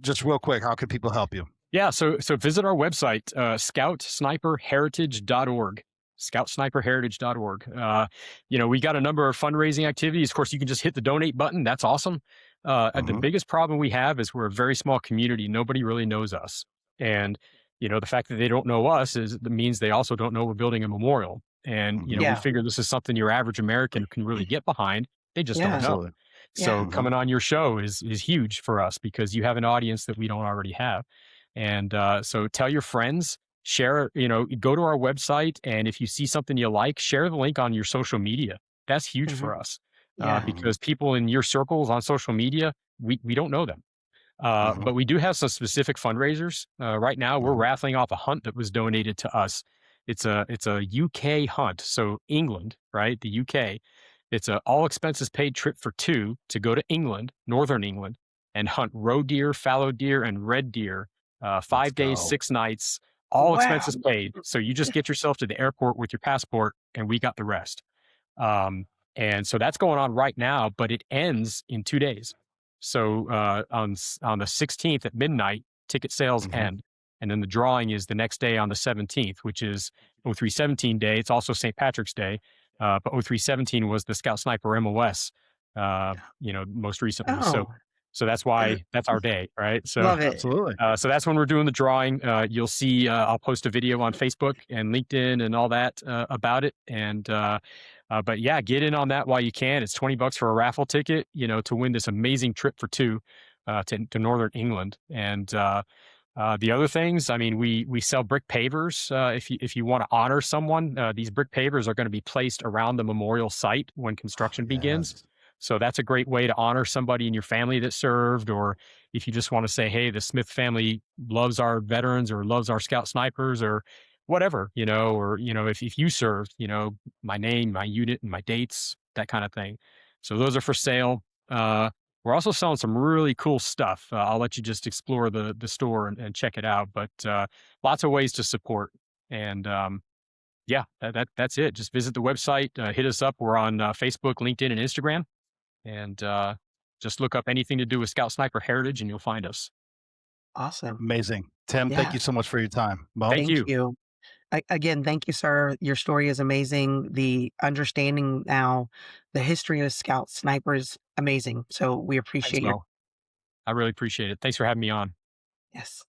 just real quick, how can people help you? Yeah, so visit our website, scoutsniperheritage.org, scoutsniperheritage.org. We got a number of fundraising activities. Of course, you can just hit the donate button. That's awesome. The biggest problem we have is we're a very small community. Nobody really knows us. And, the fact that they don't know us means they also don't know we're building a memorial. And, we figure this is something your average American can really get behind. They just don't know. So coming on your show is huge for us because you have an audience that we don't already have. And so tell your friends, share, go to our website, and if you see something you like, share the link on your social media. That's huge for us because people in your circles on social media, we don't know them. But we do have some specific fundraisers. Right now, we're raffling off a hunt that was donated to us. It's a UK hunt, so England, right? The UK. It's a all expenses paid trip for 2 to go to England, northern England, and hunt roe deer, fallow deer, and red deer. 5 days, 6 nights, all expenses paid. So you just get yourself to the airport with your passport, and we got the rest. And so that's going on right now, but it ends in 2 days. So on the 16th at midnight, ticket sales end. And then the drawing is the next day on the 17th, which is 0317 day. It's also St. Patrick's Day. But 0317 was the Scout Sniper MOS, most recently. So So that's why that's our day, right? So Love it. Absolutely. so that's when we're doing the drawing. You'll see I'll post a video on Facebook and LinkedIn and all that about it. And but yeah, get in on that while you can. It's $20 for a raffle ticket, to win this amazing trip for two to Northern England. And the other things, I mean, we sell brick pavers. If you want to honor someone, these brick pavers are going to be placed around the memorial site when construction begins. Yes. So that's a great way to honor somebody in your family that served, or if you just want to say, hey, the Smith family loves our veterans or loves our scout snipers or whatever, or, if you served, my name, my unit, and my dates, that kind of thing. So those are for sale. We're also selling some really cool stuff. I'll let you just explore the store and check it out. But lots of ways to support. And yeah, that's it. Just visit the website, hit us up. We're on Facebook, LinkedIn, and Instagram. And just look up anything to do with Scout Sniper Heritage, and you'll find us. Awesome. Amazing. Tim, thank Yeah. you so much for your time. Mo? Thank Thank you. you. Again, thank you, sir. Your story is amazing. The understanding now, the history of Scout Snipers, amazing. So we Thanks, appreciate your Mo. I really appreciate it. Thanks for having me on. yes.